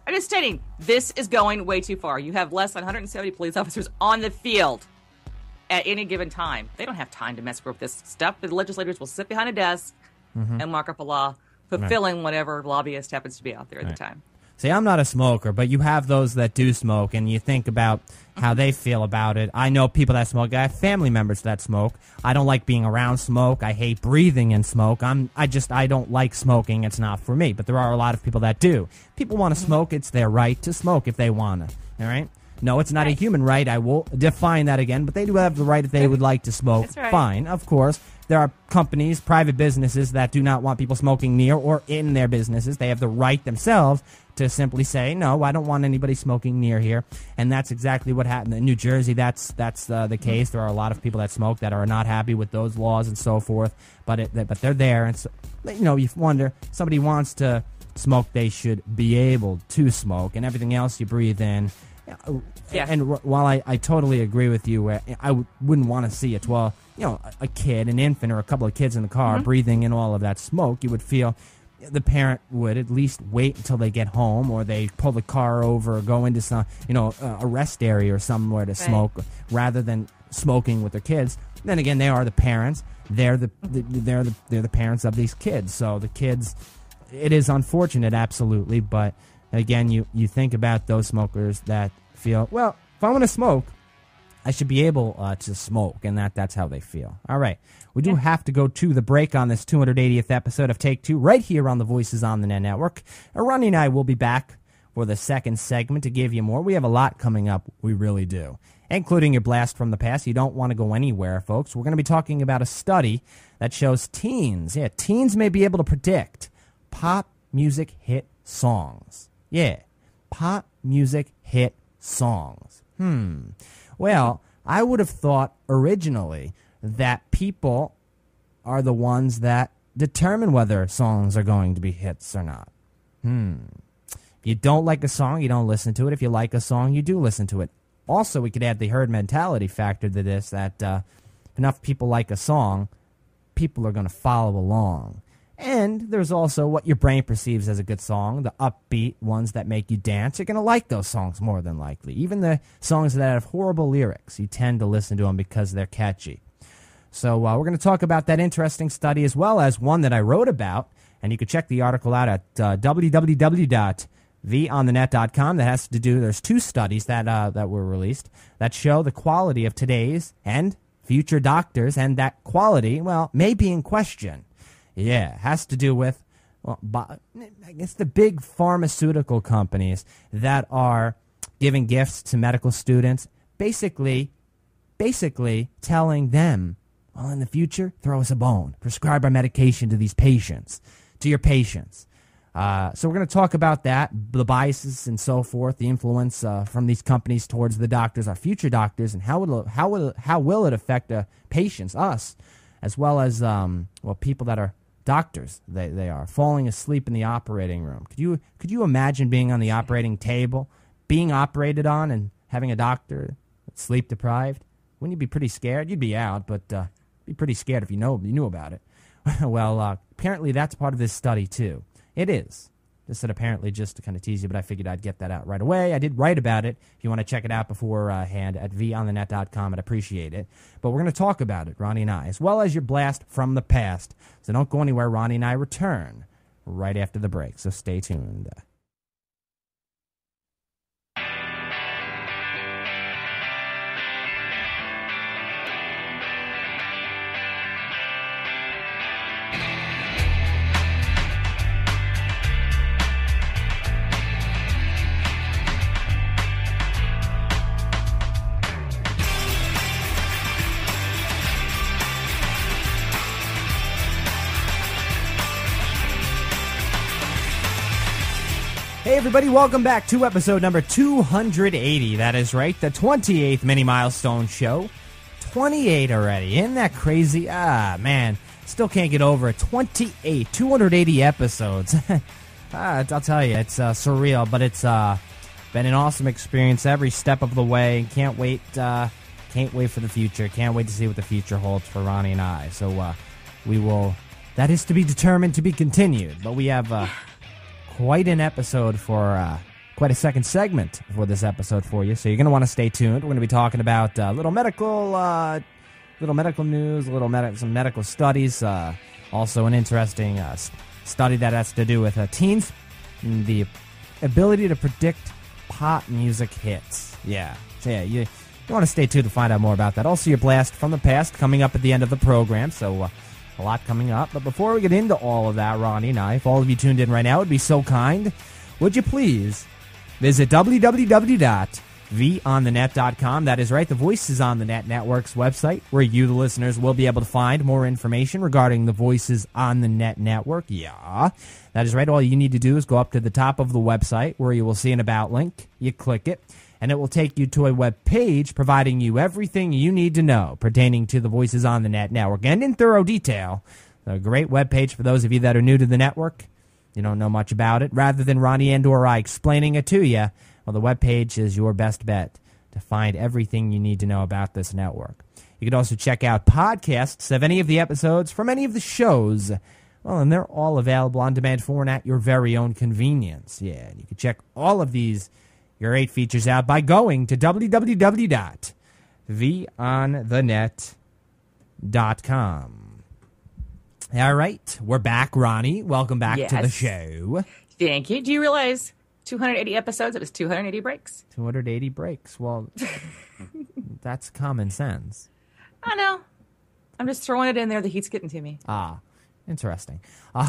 I'm just stating, this is going way too far. You have less than 170 police officers on the field at any given time. They don't have time to mess with this stuff. The legislators will sit behind a desk and mark up a law, fulfilling whatever lobbyist happens to be out there at the time. See, I'm not a smoker, but you have those that do smoke, and you think about how they feel about it. I know people that smoke. I have family members that smoke. I don't like being around smoke. I hate breathing in smoke. I don't like smoking. It's not for me, but there are a lot of people that do. People want to smoke. It's their right to smoke if they want to, all right? No, it's not a human right. I will define that again, but they do have the right if they would like to smoke. That's right. Fine, of course. There are companies, private businesses that do not want people smoking near or in their businesses. They have the right themselves to simply say, no, I don't want anybody smoking near here. And that's exactly what happened in New Jersey. That's the case. There are a lot of people that smoke that are not happy with those laws and so forth, but they're there. And so, you wonder, somebody wants to smoke, they should be able to smoke, and everything else you breathe in. Yeah. And while I totally agree with you, I wouldn't want to see a kid, an infant, or a couple of kids in the car breathing in all of that smoke. You would feel the parent would at least wait until they get home, or they pull the car over, or go into some a rest area or somewhere to smoke, rather than smoking with their kids. Then again, they are the parents. They're the parents of these kids. So the kids, it is unfortunate, absolutely, but again, you think about those smokers that feel, well, if I want to smoke, I should be able to smoke, and that's how they feel. All right. We do have to go to the break on this 280th episode of Take Two, right here on the Voices on the Net Network. Ronnie and I will be back for the second segment to give you more. We have a lot coming up. We really do, including your blast from the past. You don't want to go anywhere, folks. We're going to be talking about a study that shows teens may be able to predict pop music hit songs. Yeah, pop music hit songs. Well, I would have thought originally that people are the ones that determine whether songs are going to be hits or not. If you don't like a song, you don't listen to it. If you like a song, you do listen to it. Also, we could add the herd mentality factor to this, that if enough people like a song, people are going to follow along. And there's also what your brain perceives as a good song, the upbeat ones that make you dance. You're going to like those songs more than likely. Even the songs that have horrible lyrics, you tend to listen to them because they're catchy. So we're going to talk about that interesting study, as well as one that I wrote about. And you can check the article out at www.vonthenet.com. That has to do, there's two studies that were released that show the quality of today's and future doctors, and that quality, well, may be in question. Yeah, it has to do with, I guess, the big pharmaceutical companies that are giving gifts to medical students, basically telling them, well, in the future, throw us a bone. Prescribe our medication to these patients, to your patients. So we're going to talk about that, the biases and so forth, the influence from these companies towards the doctors, our future doctors, and how will it affect patients, us, as well as people that are doctors. They are falling asleep in the operating room. Could you imagine being on the operating table, being operated on, and having a doctor that's sleep deprived? Wouldn't you be pretty scared? You'd be out, but Be pretty scared if you knew about it. Well, apparently that's part of this study, too. It is. This said apparently just to kind of tease you, but I figured I'd get that out right away. I did write about it. If you want to check it out beforehand at vonthenet.com, I'd appreciate it. But we're going to talk about it, Ronnie and I, as well as your blast from the past. So don't go anywhere. Ronnie and I return right after the break, so stay tuned. Hey everybody, welcome back to episode number 280. That is right, the 28th Mini Milestone Show. 28 already. Isn't that crazy? Man, still can't get over it. 28, 280 episodes. I'll tell you, it's surreal, but it's been an awesome experience every step of the way. Can't wait for the future. Can't wait to see what the future holds for Ronnie and I. So we will, that is to be determined, to be continued. But we have quite an episode for quite a second segment for this episode for you, so you're going to want to stay tuned. We're going to be talking about little medical news, some medical studies, also an interesting study that has to do with teens and the ability to predict pop music hits. You want to stay tuned to find out more about that. Also, your blast from the past coming up at the end of the program, so a lot coming up. But before we get into all of that, Ronnie and I, if all of you tuned in right now would be so kind, would you please visit www.vonthenet.com. That is right, the Voices on the Net Network's website, where you, the listeners, will be able to find more information regarding the Voices on the Net Network. Yeah, that is right. All you need to do is go up to the top of the website where you will see an About link. You click it, and it will take you to a web page providing you everything you need to know pertaining to the Voices on the Net Network, and in thorough detail. A great web page for those of you that are new to the network. You don't know much about it. Rather than Ronnie and or I explaining it to you, well, the web page is your best bet to find everything you need to know about this network. You can also check out podcasts of any of the episodes from any of the shows. Well, and they're all available on demand for and at your very own convenience. Yeah, and you can check all of these great features out by going to www.vonthenet.com. All right, we're back, Ronnie. Welcome back to the show. Thank you. Do you realize 280 episodes, it was 280 breaks? 280 breaks. Well, that's common sense. I know. I'm just throwing it in there. The heat's getting to me. Interesting.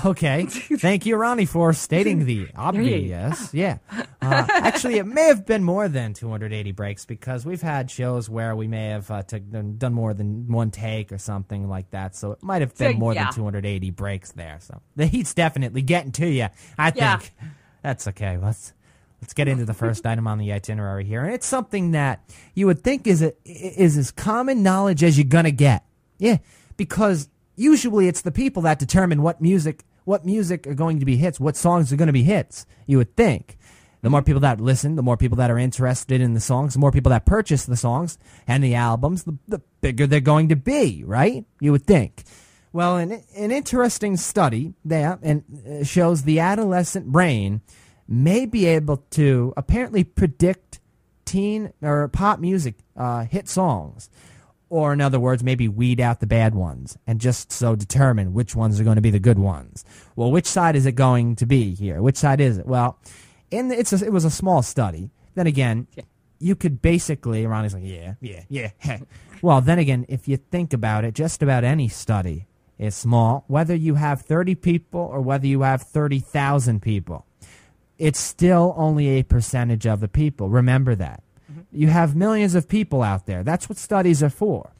Okay. Thank you, Ronnie, for stating the obvious. Yeah. Actually, it may have been more than 280 breaks because we've had shows where we may have done more than one take or something like that. So it might have been more than 280 breaks there. So the heat's definitely getting to you. I think that's okay. Let's get into the first item on the itinerary here. And it's something that you would think is as common knowledge as you're going to get. Yeah, because usually it's the people that determine what music are going to be hits, what songs are going to be hits, you would think. The more people that listen, the more people that are interested in the songs, the more people that purchase the songs and the albums, the bigger they're going to be, right? You would think. Well, an interesting study there shows the adolescent brain may be able to apparently predict teen or pop music hit songs. Or, in other words, maybe weed out the bad ones and just so determine which ones are going to be the good ones. Well, which side is it going to be here? Which side is it? Well, it was a small study. Then again, you could basically, Ronnie's like, yeah. Well, then again, if you think about it, just about any study is small. Whether you have 30 people or whether you have 30,000 people, it's still only a percentage of the people. Remember that. You have millions of people out there. That's what studies are for.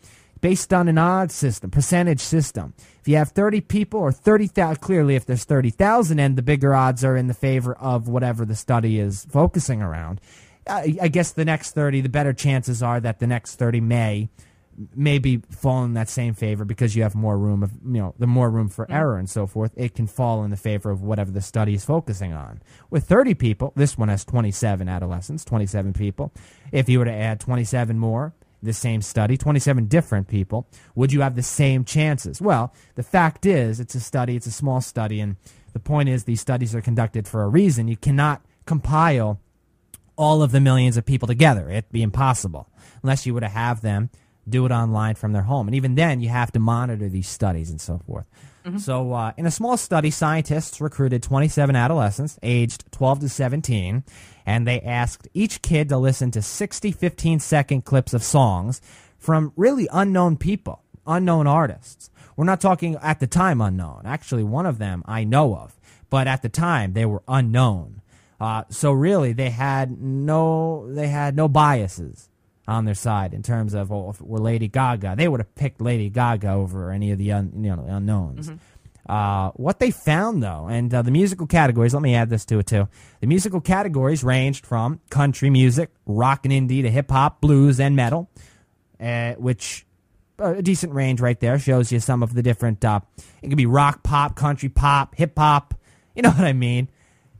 Based on an odd system, percentage system. If you have 30 people or 30,000, clearly if there's 30,000 and the bigger odds are in the favor of whatever the study is focusing around, I guess the next 30, the better chances are that the next 30 may maybe fall in that same favor because you have more room of, the more room for error and so forth. It can fall in the favor of whatever the study is focusing on. With 30 people, this one has 27 adolescents, 27 people. If you were to add 27 more, the same study, 27 different people, would you have the same chances? Well, the fact is, it's a study, it's a small study, and the point is these studies are conducted for a reason. You cannot compile all of the millions of people together. It'd be impossible unless you were to have them do it online from their home. And even then, you have to monitor these studies and so forth. So in a small study, scientists recruited 27 adolescents aged 12 to 17, and they asked each kid to listen to 60 15-second clips of songs from really unknown people, unknown artists. We're not talking at the time unknown. Actually, one of them I know of, but at the time they were unknown. So really, they had no biases on their side in terms of, well, if it were Lady Gaga, they would have picked Lady Gaga over any of the unknowns. What they found, though, and the musical categories, let me add this to it, too. The musical categories ranged from country music, rock and indie, to hip-hop, blues, and metal, which a decent range right there shows you some of the different, it could be rock, pop, country, pop, hip-hop, you know what I mean?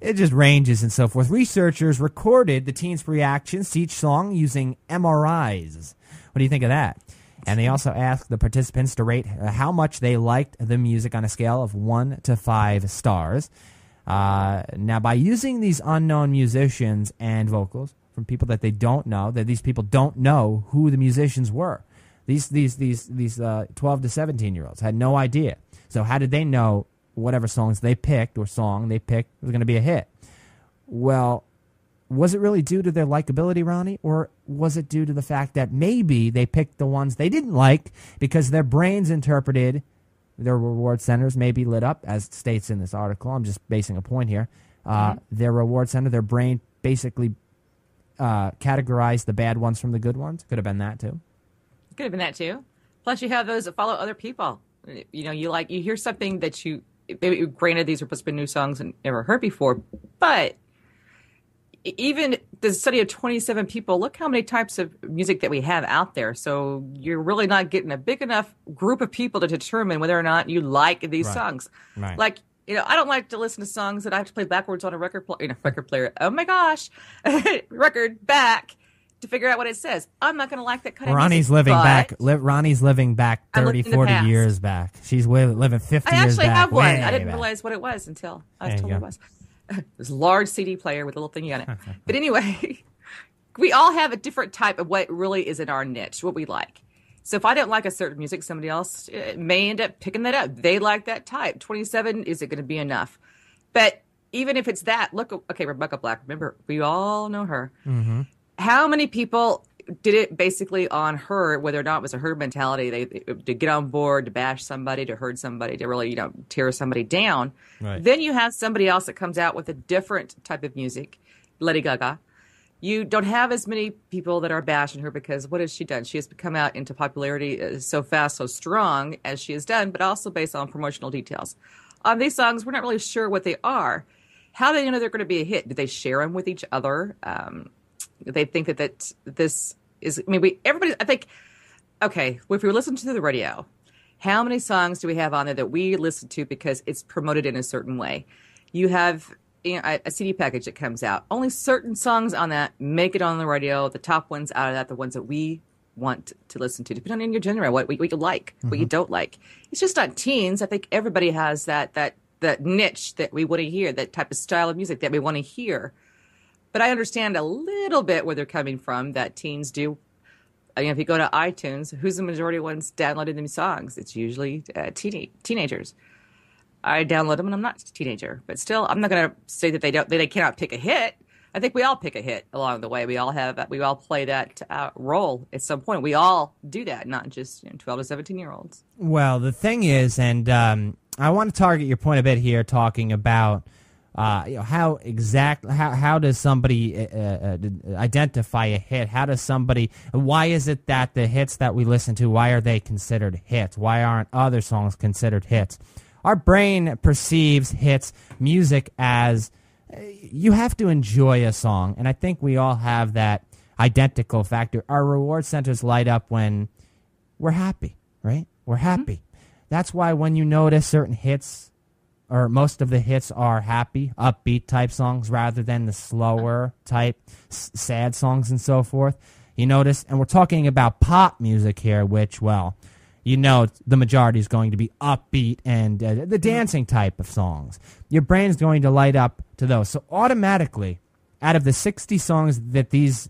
It just ranges and so forth. Researchers recorded the teens' reactions to each song using MRIs. What do you think of that? And they also asked the participants to rate how much they liked the music on a scale of 1 to 5 stars. Now, by using these unknown musicians and vocals from people that they don't know, that these people don't know who the musicians were. These 12 to 17-year-olds had no idea. So how did they know whatever songs they picked or song they picked was going to be a hit? Well, was it really due to their likability, Ronnie, or was it due to the fact that maybe they picked the ones they didn't like because their brains interpreted, their reward centers may be lit up, as states in this article. I'm just basing a point here. Their reward center, their brain basically categorized the bad ones from the good ones. Could have been that, too. Could have been that, too. Plus, you have those that follow other people. You know, you hear something that maybe, granted, these are supposed to be new songs and never heard before, but even the study of 27 people, look how many types of music that we have out there. So you're really not getting a big enough group of people to determine whether or not you like these songs. Right. Like, I don't like to listen to songs that I have to play backwards on a record player. Oh my gosh, record back to figure out what it says. I'm not going to like that kind of music. Ronnie's living back 30, 40 years back. She's living 50 years back. I actually have one. I didn't back. realize what it was until I was told what it was. It was a large CD player with a little thingy on it. But anyway, we all have a different type of what really is in our niche, what we like. So if I don't like a certain music, somebody else may end up picking that up. They like that type. 27, is it going to be enough? But even if it's that, look, okay, Rebecca Black, remember, we all know her. Mm-hmm. How many people did it basically on her, whether or not it was a herd mentality, to get on board, to bash somebody, to hurt somebody, to really, tear somebody down. Right. Then you have somebody else that comes out with a different type of music, Lady Gaga. You don't have as many people that are bashing her because what has she done? She has come out into popularity so fast, so strong as she has done, but also based on promotional details. On these songs, we're not really sure what they are. How do they know they're going to be a hit? Do they share them with each other? They think that this is, everybody, I think, okay, if we listen to the radio, how many songs do we have on there that we listen to because it's promoted in a certain way? You have a CD package that comes out. Only certain songs on that make it on the radio. The top ones out of that, the ones that we want to listen to, depending on your genre, what you like, what you don't like. It's just not teens. I think everybody has that niche that we want to hear, that type of style of music that we want to hear. But I understand a little bit where they're coming from, that teens do. If you go to iTunes, who's the majority of ones downloading these songs? It's usually teenagers. I download them and I'm not a teenager. But still, I'm not going to say that they cannot pick a hit. I think we all pick a hit along the way. We all play that role at some point. We all do that, not just 12 to 17-year-olds. Well, the thing is, and I want to target your point a bit here, talking about how does somebody identify a hit? Why is it that the hits that we listen to, why are they considered hits? Why aren't other songs considered hits? Our brain perceives hits, music, as you have to enjoy a song, and I think we all have that identical factor. Our reward centers light up when we're happy, right? We're happy. That's why when you notice certain hits, or most of the hits are happy, upbeat type songs rather than the slower type sad songs and so forth. You notice, and we're talking about pop music here, which, well, the majority is going to be upbeat and the dancing type of songs. Your brain's going to light up to those. So automatically, out of the 60 songs that those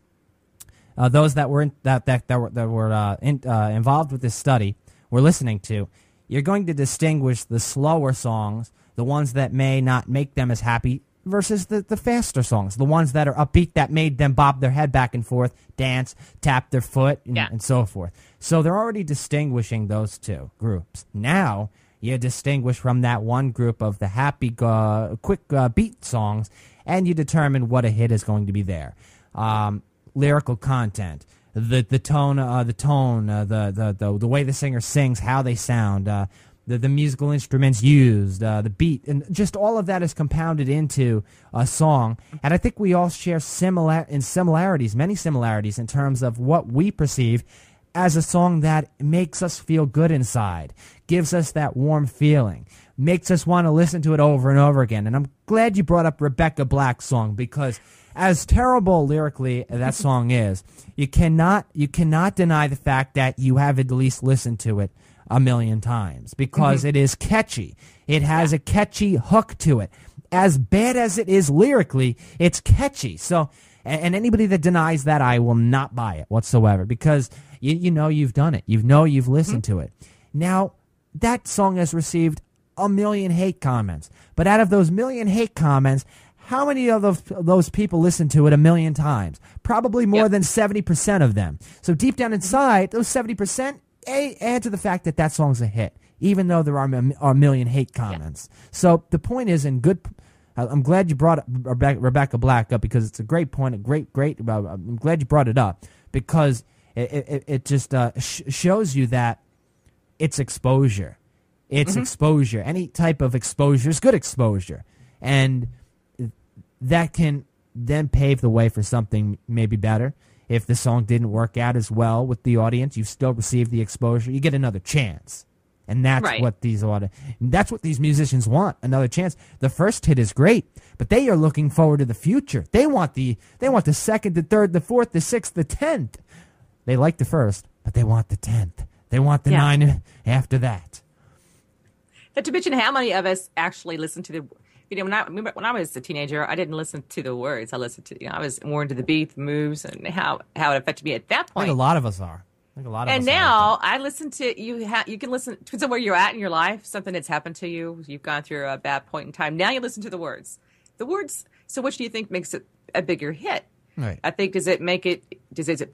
that were involved with this study were listening to, you're going to distinguish the slower songs, the ones that may not make them as happy, versus the faster songs, the ones that are upbeat that made them bob their head back and forth, dance, tap their foot, and so forth. So they're already distinguishing those two groups. Now you distinguish from that one group of the happy, quick beat songs, and you determine what a hit is going to be there. Lyrical content, the tone, the way the singer sings, how they sound, the musical instruments used, the beat, and just all of that is compounded into a song. And I think we all share many similarities in terms of what we perceive as a song that makes us feel good inside, gives us that warm feeling, makes us want to listen to it over and over again. And I'm glad you brought up Rebecca Black's song, because as terrible lyrically that song is, you cannot deny the fact that you have at least listened to it a million times, because it is catchy. It has a catchy hook to it. As bad as it is lyrically, it's catchy. So, and anybody that denies that, I will not buy it whatsoever, because you've done it. You've listened to it. Now, that song has received a million hate comments. But out of those million hate comments, how many of those people listen to it a million times? Probably more than 70% of them. So deep down inside, those 70%, add to the fact that song's a hit, even though there are a million hate comments. So the point is, I'm glad you brought Rebecca Black up, because it's a great point, I'm glad you brought it up, because it just shows you that it's exposure. It's exposure. Any type of exposure is good exposure. And that can then pave the way for something maybe better. If the song didn't work out as well with the audience, you still receive the exposure. You get another chance, and that's what these musicians want. Another chance. The first hit is great, but they are looking forward to the future. They want the second, the third, the fourth, the sixth, the 10th. They like the first, but they want the 10th. They want the 9 after that. Not to mention, how many of us actually listen to the. When I was a teenager, I didn't listen to the words. I listened to, I was more into the beat, the moves, and how it affected me at that point. I think a lot of us are. And now I listen to you. You can listen to where you're at in your life, something that's happened to you. You've gone through a bad point in time. Now you listen to the words. The words. So, which do you think makes it a bigger hit? Right. I think, is it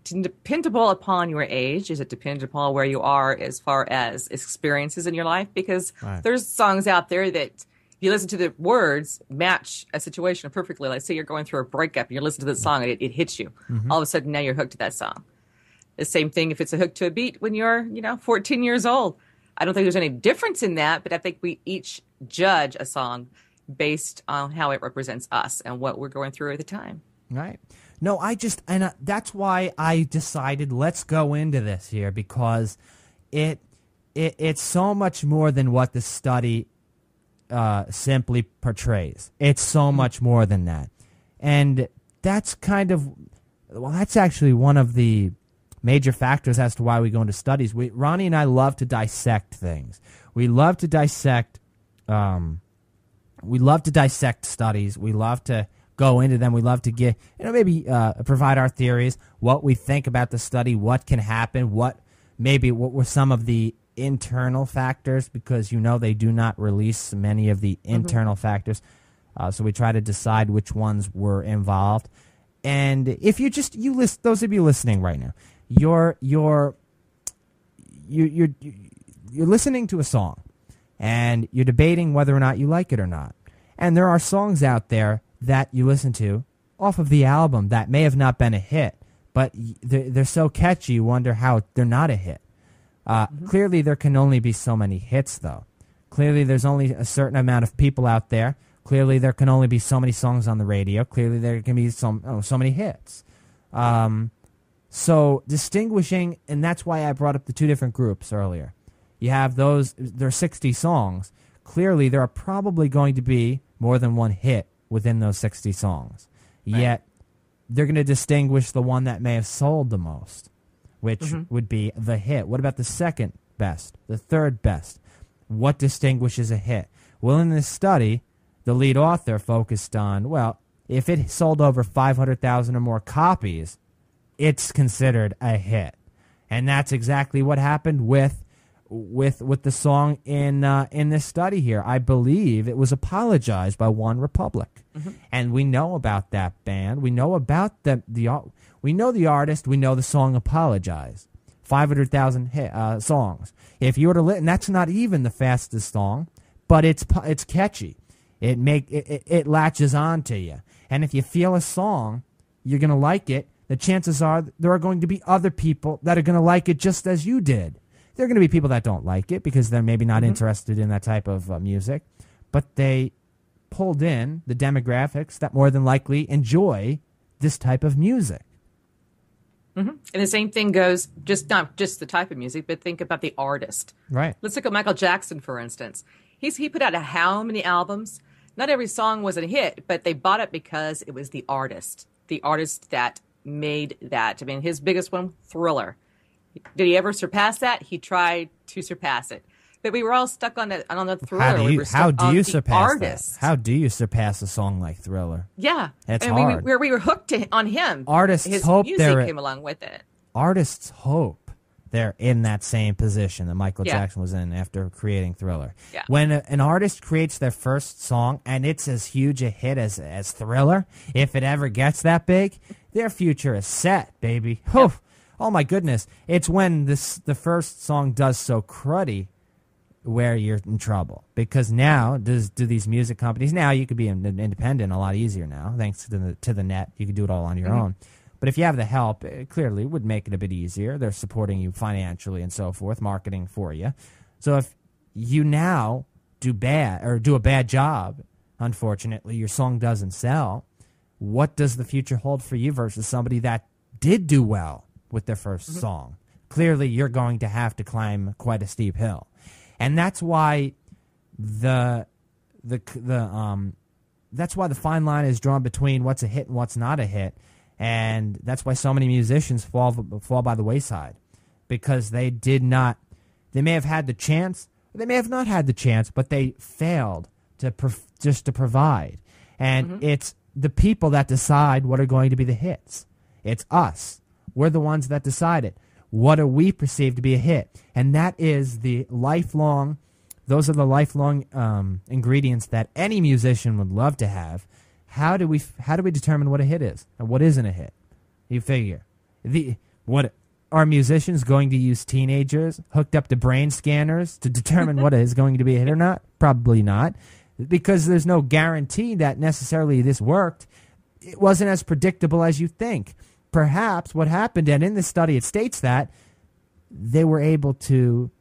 dependable upon your age? Is it dependent upon where you are as far as experiences in your life? Because there's songs out there that, if you listen to the words, match a situation perfectly. Let's say you're going through a breakup and you're listening to the song and it hits you. All of a sudden, now you're hooked to that song. The same thing if it's a hook to a beat when you're, 14 years old. I don't think there's any difference in that, but I think we each judge a song based on how it represents us and what we're going through at the time. Right. No, that's why I decided let's go into this here, because it's so much more than what the study simply portrays. It's so much more than that. And that's that's actually one of the major factors as to why we go into studies. Ronnie and I love to dissect things. We love to dissect studies. We love to go into them. We love to get, maybe provide our theories, what we think about the study, what can happen, what were some of the internal factors, because they do not release many of the internal factors. So we try to decide which ones were involved. And if you list, those of you listening right now, you're listening to a song and you're debating whether or not you like it or not. And there are songs out there that you listen to off of the album that may have not been a hit, but they're so catchy you wonder how they're not a hit. Clearly there can only be so many hits, though. Clearly there's only a certain amount of people out there. Clearly there can only be so many songs on the radio. Clearly there can be so many hits. So distinguishing, and that's why I brought up the two different groups earlier. You have there are 60 songs. Clearly there are probably going to be more than one hit within those 60 songs. Right. Yet they're going to distinguish the one that may have sold the most, which would be the hit. What about the second best, the third best? What distinguishes a hit? Well, in this study, the lead author focused on, well, if it sold over 500,000 or more copies, it's considered a hit. And that's exactly what happened with the song in this study here. I believe it was Apologize by One Republic. And we know about that band. We know about we know the artist. We know the song Apologize. 500,000 songs. If you were to listen, that's not even the fastest song, but it's catchy. It latches on to you. And if you feel a song, you're going to like it. The chances are there are going to be other people that are going to like it just as you did. There are going to be people that don't like it because they're maybe not interested in that type of music, but they pulled in the demographics that more than likely enjoy this type of music. And the same thing goes, not just the type of music, but think about the artist. Right. Let's look at Michael Jackson, for instance. He put out how many albums? Not every song was a hit, but they bought it because it was the artist that made that. I mean, his biggest one, Thriller. Did he ever surpass that? He tried to surpass it. But we were all stuck on the Thriller. How do you surpass that? How do you surpass a song like Thriller? Yeah. It's hard. We were hooked on him. His music came along with it. Artists hope they're in that same position that Michael Jackson was in after creating Thriller. Yeah. When an artist creates their first song and it's as huge a hit as Thriller, if it ever gets that big, their future is set, baby. Yep. Oh my goodness. It's when the first song does so cruddy where you're in trouble. Because now, do these music companies, now you could be independent a lot easier now, thanks to the net. You can do it all on your own. But if you have the help, it clearly would make it a bit easier. They're supporting you financially and so forth, marketing for you. So if you now do a bad job, unfortunately, your song doesn't sell, what does the future hold for you versus somebody that did do well with their first song? Clearly, you're going to have to climb quite a steep hill. And that's why that's why the fine line is drawn between what's a hit and what's not a hit. And that's why so many musicians fall by the wayside, because they may have had the chance, or they may have not had the chance, but they failed to provide. And it's the people that decide what are going to be the hits. It's us. We're the ones that decide it. What do we perceive to be a hit? And that is those are the lifelong ingredients that any musician would love to have. How do we determine what a hit is and what isn't a hit? You figure. What are musicians going to use teenagers hooked up to brain scanners to determine what is going to be a hit or not? Probably not, because there's no guarantee that necessarily this worked. It wasn't as predictable as you think. Perhaps what happened, and in this study it states that they were able to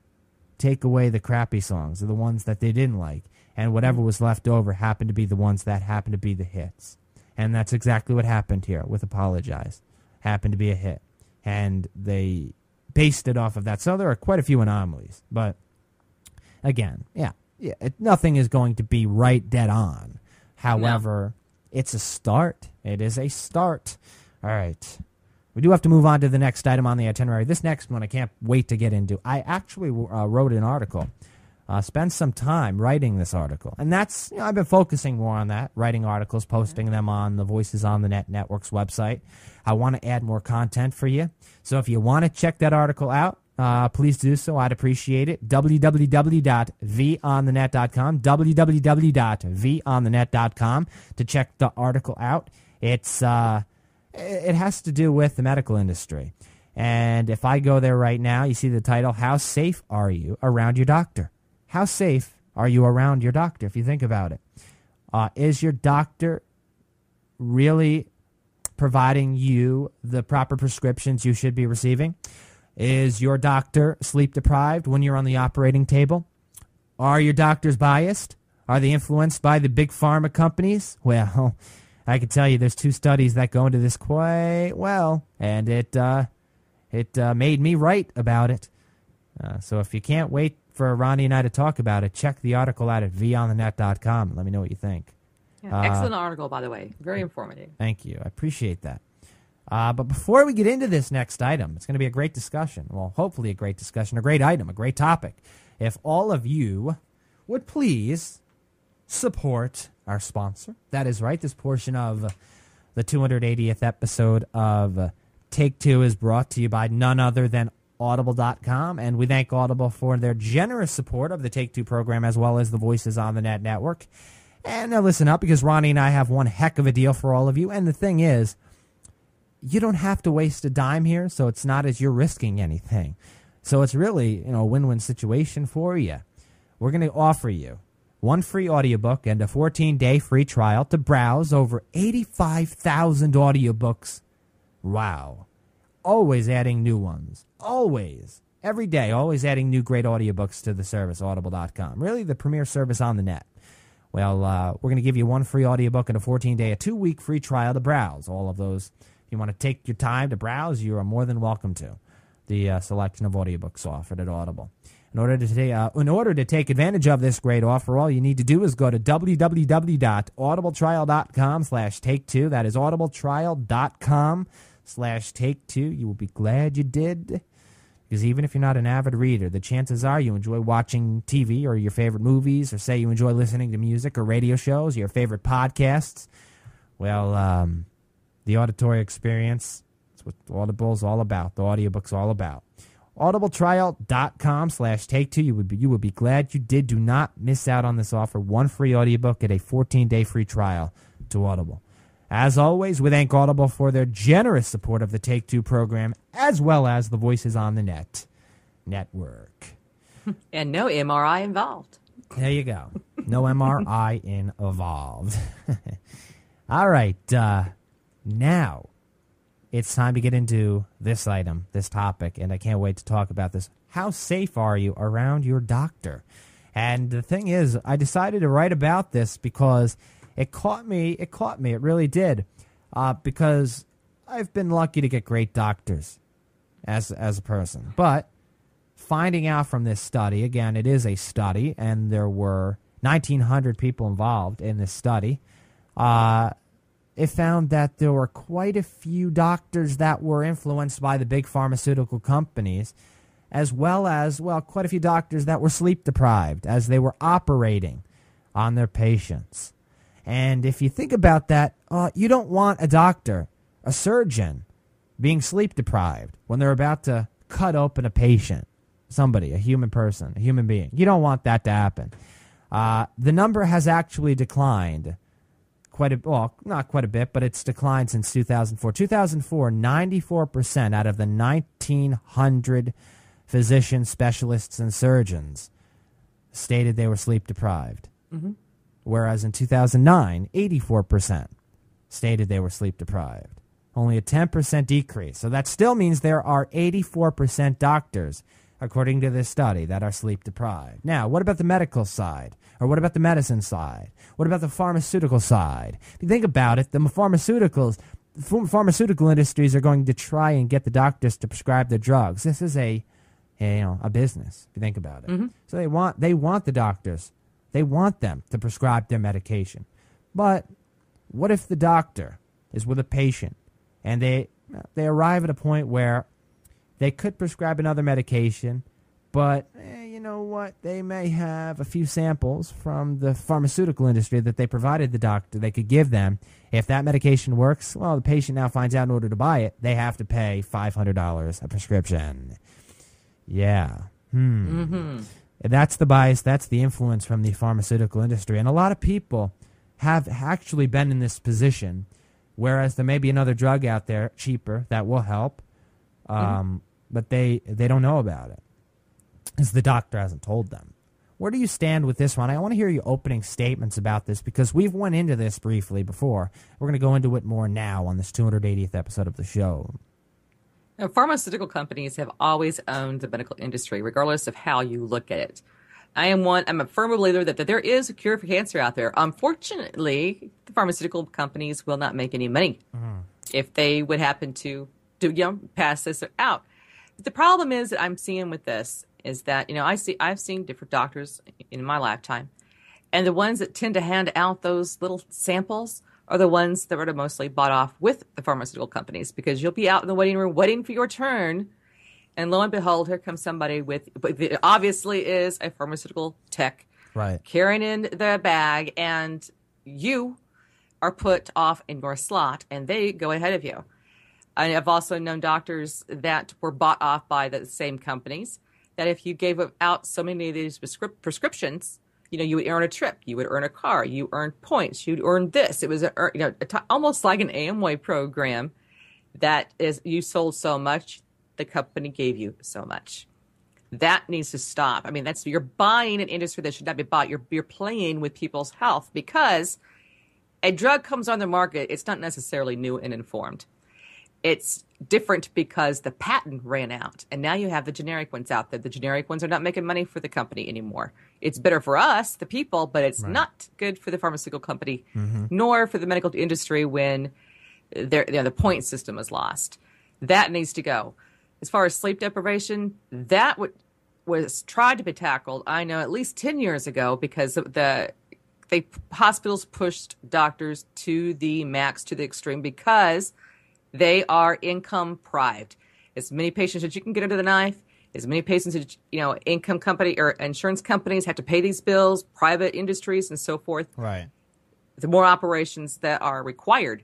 take away the crappy songs, or the ones that they didn't like, and whatever was left over happened to be the ones that happened to be the hits. And that's exactly what happened here with Apologize. Happened to be a hit. And they based it off of that. So there are quite a few anomalies. But again, nothing is going to be right dead on. However, it's a start. It is a start. All right. We do have to move on to the next item on the itinerary. This next one I can't wait to get into. I actually wrote an article. Spend some time writing this article. And that's, I've been focusing more on that, writing articles, posting them on the Voices on the Net Network's website. I want to add more content for you. So if you want to check that article out, please do so. I'd appreciate it. www.vonthenet.com, www.vonthenet.com to check the article out. It has to do with the medical industry. And if I go there right now, you see the title, How Safe Are You Around Your Doctor? How safe are you around your doctor, if you think about it? Is your doctor really providing you the proper prescriptions you should be receiving? Is your doctor sleep deprived when you're on the operating table? Are your doctors biased? Are they influenced by the big pharma companies? Well, I can tell you there's 2 studies that go into this quite well, and it made me write about it. So if you can't wait for Ronnie and I to talk about it, check the article out at vonthenet.com and let me know what you think. Yeah, excellent article, by the way. Very informative. Thank you. I appreciate that. But before we get into this next item, it's going to be a great discussion. Well, hopefully a great discussion, a great item, a great topic. If all of you would please support our sponsor. That is right. This portion of the 280th episode of Take Two is brought to you by none other than Audible.com. And we thank Audible for their generous support of the Take Two program as well as the Voices on the Net network. And now listen up, because Ronnie and I have one heck of a deal for all of you. And the thing is, you don't have to waste a dime here, so it's not as you're risking anything. So it's really, a win-win situation for you. We're going to offer you one free audiobook and a 14-day free trial to browse over 85,000 audiobooks. Wow. Always adding new ones. Always. Every day, always adding new great audiobooks to the service, audible.com. Really the premier service on the net. Well, we're going to give you one free audiobook and a 14-day, a 2-week free trial to browse. All of those. If you want to take your time to browse, you are more than welcome to the selection of audiobooks offered at Audible. In order to take advantage of this great offer, all you need to do is go to www.audibletrial.com/take2. That is audibletrial.com/take2. You will be glad you did, because even if you're not an avid reader, the chances are you enjoy watching TV or your favorite movies, or say you enjoy listening to music or radio shows, your favorite podcasts. Well, the auditory experience, that's what Audible's all about, the audiobook's all about. audibletrial.com/take2. You would be glad you did. Do not miss out on this offer. One free audiobook and a 14-day free trial to Audible. As always, we thank Audible for their generous support of the Take Two program, as well as the Voices on the Net network. And no MRI involved. There you go. No MRI involved. All right. Now, it's time to get into this item, this topic, and I can't wait to talk about this. How safe are you around your doctor? And the thing is, I decided to write about this because it caught me. It really did. Because I've been lucky to get great doctors as a person. But finding out from this study, again, it is a study, and there were 1,900 people involved in this study. It found that there were quite a few doctors that were influenced by the big pharmaceutical companies, as well as, quite a few doctors that were sleep deprived as they were operating on their patients. And if you think about that, you don't want a doctor, a surgeon, being sleep deprived when they're about to cut open a patient, somebody, a human person, a human being. You don't want that to happen. The number has actually declined. Not quite a bit, but it's declined since 2004. 2004, 94% out of the 1,900 physicians, specialists, and surgeons stated they were sleep deprived. Mm-hmm. Whereas in 2009, 84% stated they were sleep deprived. Only a 10% decrease. So that still means there are 84% doctors, according to this study, that are sleep deprived. Now, what about the medical side? Or what about the medicine side? What about the pharmaceutical side? If you think about it, the pharmaceutical industries are going to try and get the doctors to prescribe their drugs. This is a business, if you think about it. Mm-hmm. So they want the doctors. They want them to prescribe their medication. But what if the doctor is with a patient and they arrive at a point where they could prescribe another medication, but you know what? They may have a few samples from the pharmaceutical industry that they provided the doctor they could give them. If that medication works, the patient now finds out in order to buy it, they have to pay $500 a prescription. Yeah. Mm-hmm. That's the bias. That's the influence from the pharmaceutical industry. And a lot of people have actually been in this position, whereas there may be another drug out there, cheaper, that will help, but they don't know about it, because the doctor hasn't told them. Where do you stand with this one? I want to hear your opening statements about this, because we've went into this briefly before. We're going to go into it more now on this 280th episode of the show. Now, pharmaceutical companies have always owned the medical industry, regardless of how you look at it. I'm a firm believer that there is a cure for cancer out there. Unfortunately, the pharmaceutical companies will not make any money if they would happen to pass this out. But the problem is that I'm seeing with this is that, I've seen different doctors in my lifetime, and the ones that tend to hand out those little samples are the ones that are mostly bought off with the pharmaceutical companies, because you'll be out in the waiting room waiting for your turn. And lo and behold, here comes somebody with, it obviously is a pharmaceutical tech, Right. carrying in the bag, and you are put off in your slot, and they go ahead of you. I've also known doctors that were bought off by the same companies, that if you gave out so many of these prescriptions, you would earn a trip, you would earn a car, you earned points, you'd earn this. It was almost like an Amway program that is, you sold so much, the company gave you so much. That needs to stop. I mean, you're buying an industry that should not be bought. You're playing with people's health, because a drug comes on the market. It's not necessarily new and informed. It's different because the patent ran out, and now you have the generic ones out there. The generic ones are not making money for the company anymore. It's better for us, the people, but it's not good for the pharmaceutical company, nor for the medical industry when the point system is lost. That needs to go. As far as sleep deprivation, that was tried to be tackled, I know, at least 10 years ago, because hospitals pushed doctors to the max, to the extreme, because they are income deprived. As many patients as you can get under the knife, as many patients as, income company or insurance companies have to pay these bills, private industries and so forth. Right. The more operations that are required,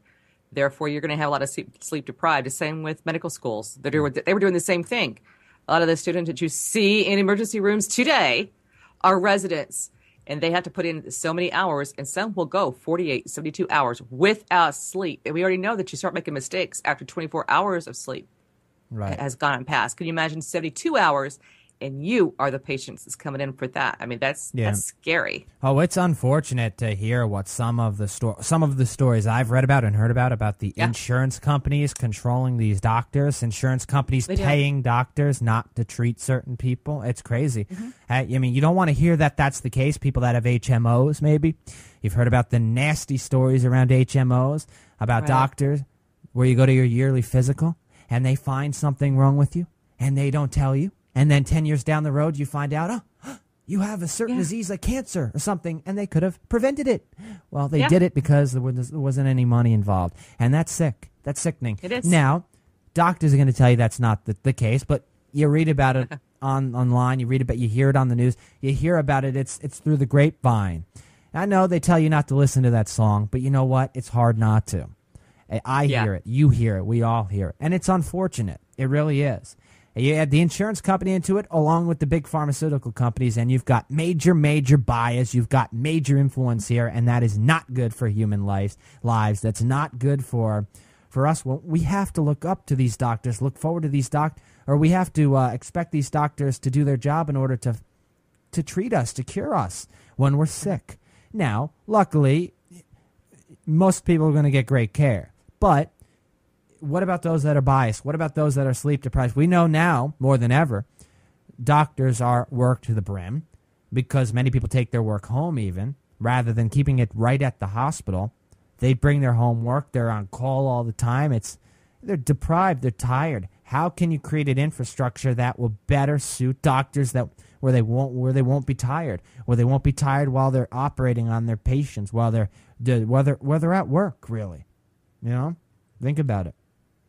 therefore you're going to have a lot of sleep deprived. The same with medical schools. They were doing the same thing. A lot of the students that you see in emergency rooms today are residents, and they have to put in so many hours, and some will go 48, 72 hours without sleep. And we already know that you start making mistakes after 24 hours of sleep has gone past. Can you imagine 72 hours, and you are the patient that's coming in for that? I mean, that's scary. Oh, it's unfortunate to hear what some of the stories I've read about and heard about the insurance companies controlling these doctors, insurance companies paying doctors not to treat certain people. It's crazy. I mean, you don't want to hear that that's the case. People that have HMOs, maybe. You've heard about the nasty stories around HMOs, about doctors where you go to your yearly physical and they find something wrong with you and they don't tell you. And then 10 years down the road, you find out, you have a certain disease like cancer or something, and they could have prevented it. Well, they did it because there wasn't any money involved. And that's sick. That's sickening. It is. Now, doctors are going to tell you that's not the case, but you read about it online, you hear it on the news, you hear about it, it's through the grapevine. I know they tell you not to listen to that song, but you know what? It's hard not to. I hear it. You hear it. We all hear it. And it's unfortunate. It really is. You add the insurance company into it, along with the big pharmaceutical companies, and you've got major, major bias. You've got major influence here, and that is not good for human lives. That's not good for us. Well, we have to look up to these doctors, look forward to these doctors, or we have to expect these doctors to do their job in order to treat us, to cure us when we're sick. Now, luckily, most people are going to get great care, but what about those that are biased? What about those that are sleep deprived? We know now, more than ever, doctors are worked to the brim because many people take their work home even, rather than keeping it right at the hospital. They bring their homework. They're on call all the time. They're deprived. They're tired. How can you create an infrastructure that will better suit doctors where they won't be tired, where they won't be tired while they're operating on their patients, while they're at work, really? Think about it.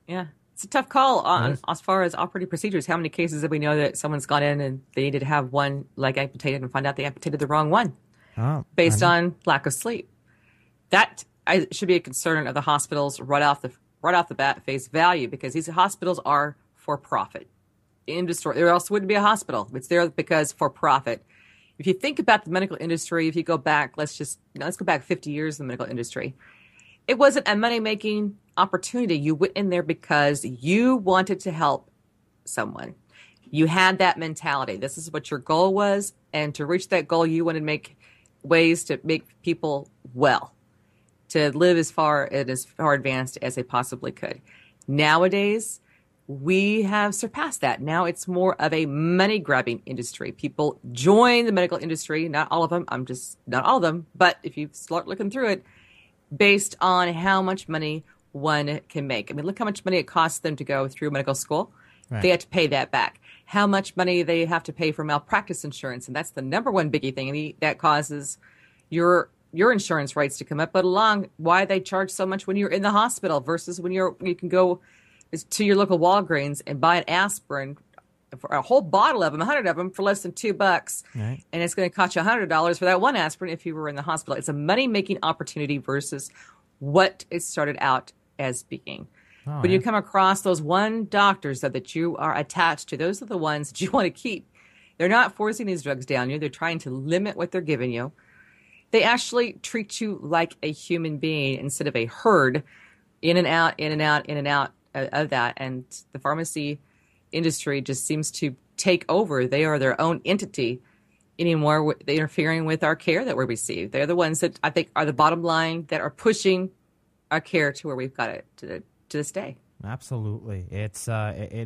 Yeah, it's a tough call as far as operating procedures. How many cases have we know that someone's gone in and they needed to have one leg amputated and find out they amputated the wrong one based on lack of sleep? That should be a concern of the hospitals right off the bat, face value, because these hospitals are for profit. Industry, there else wouldn't be a hospital. It's there because for profit. If you think about the medical industry, if you go back, let's go back 50 years in the medical industry. It wasn't a money-making opportunity. You went in there because you wanted to help someone. You had that mentality. This is what your goal was, and to reach that goal, you wanted to make ways to make people well, to live as far advanced as they possibly could. Nowadays, we have surpassed that. Now it's more of a money-grabbing industry. People join the medical industry, not all of them. Not all of them, but if you start looking through it, based on how much money one can make. I mean, look how much money it costs them to go through medical school. Right. They have to pay that back. How much money they have to pay for malpractice insurance, and that's the number one biggie thing that causes your your insurance rates to come up, but along why they charge so much when you're in the hospital versus when you can go to your local Walgreens and buy an aspirin for a whole bottle of them, 100 of them, for less than $2, Right. and it's going to cost you $100 for that one aspirin if you were in the hospital. It's a money-making opportunity versus what it started out as being. Oh, When you come across those one doctors that you are attached to, those are the ones that you want to keep. They're not forcing these drugs down you. They're trying to limit what they're giving you. They actually treat you like a human being instead of a herd, in and out, in and out, in and out of that. And the pharmacy industry just seems to take over. They are their own entity anymore. They're interfering with our care that we receive. They're the ones that I think are the bottom line that are pushing our care to where we've got it to this day. Absolutely, it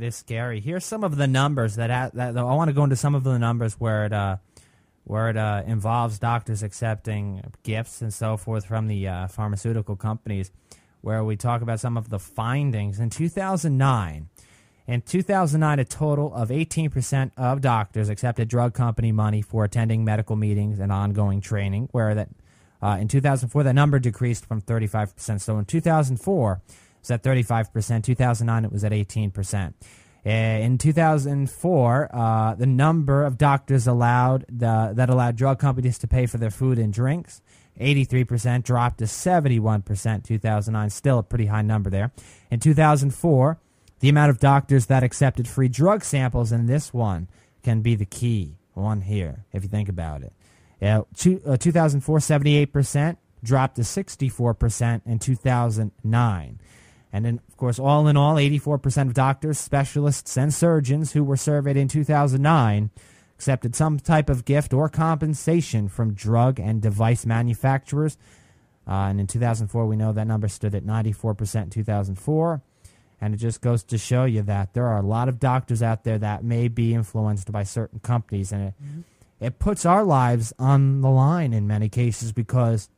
is scary. Here's some of the numbers that I want to go into some of the numbers where it involves doctors accepting gifts and so forth from the pharmaceutical companies, where we talk about some of the findings. In 2009, a total of 18% of doctors accepted drug company money for attending medical meetings and ongoing training, where that in 2004 that number decreased from 35%. So in 2004 it was at 35%. 2009 it was at 18%. In 2004, the number of doctors that allowed drug companies to pay for their food and drinks, 83%, dropped to 71%. 2009, still a pretty high number there. In 2004, the amount of doctors that accepted free drug samples, and this one can be the key one here, if you think about it. 2004, 78%, dropped to 64% in 2009. And then, of course, all in all, 84% of doctors, specialists, and surgeons who were surveyed in 2009 accepted some type of gift or compensation from drug and device manufacturers. And in 2004, we know that number stood at 94% in 2004. And it just goes to show you that there are a lot of doctors out there that may be influenced by certain companies. And it puts our lives on the line in many cases, because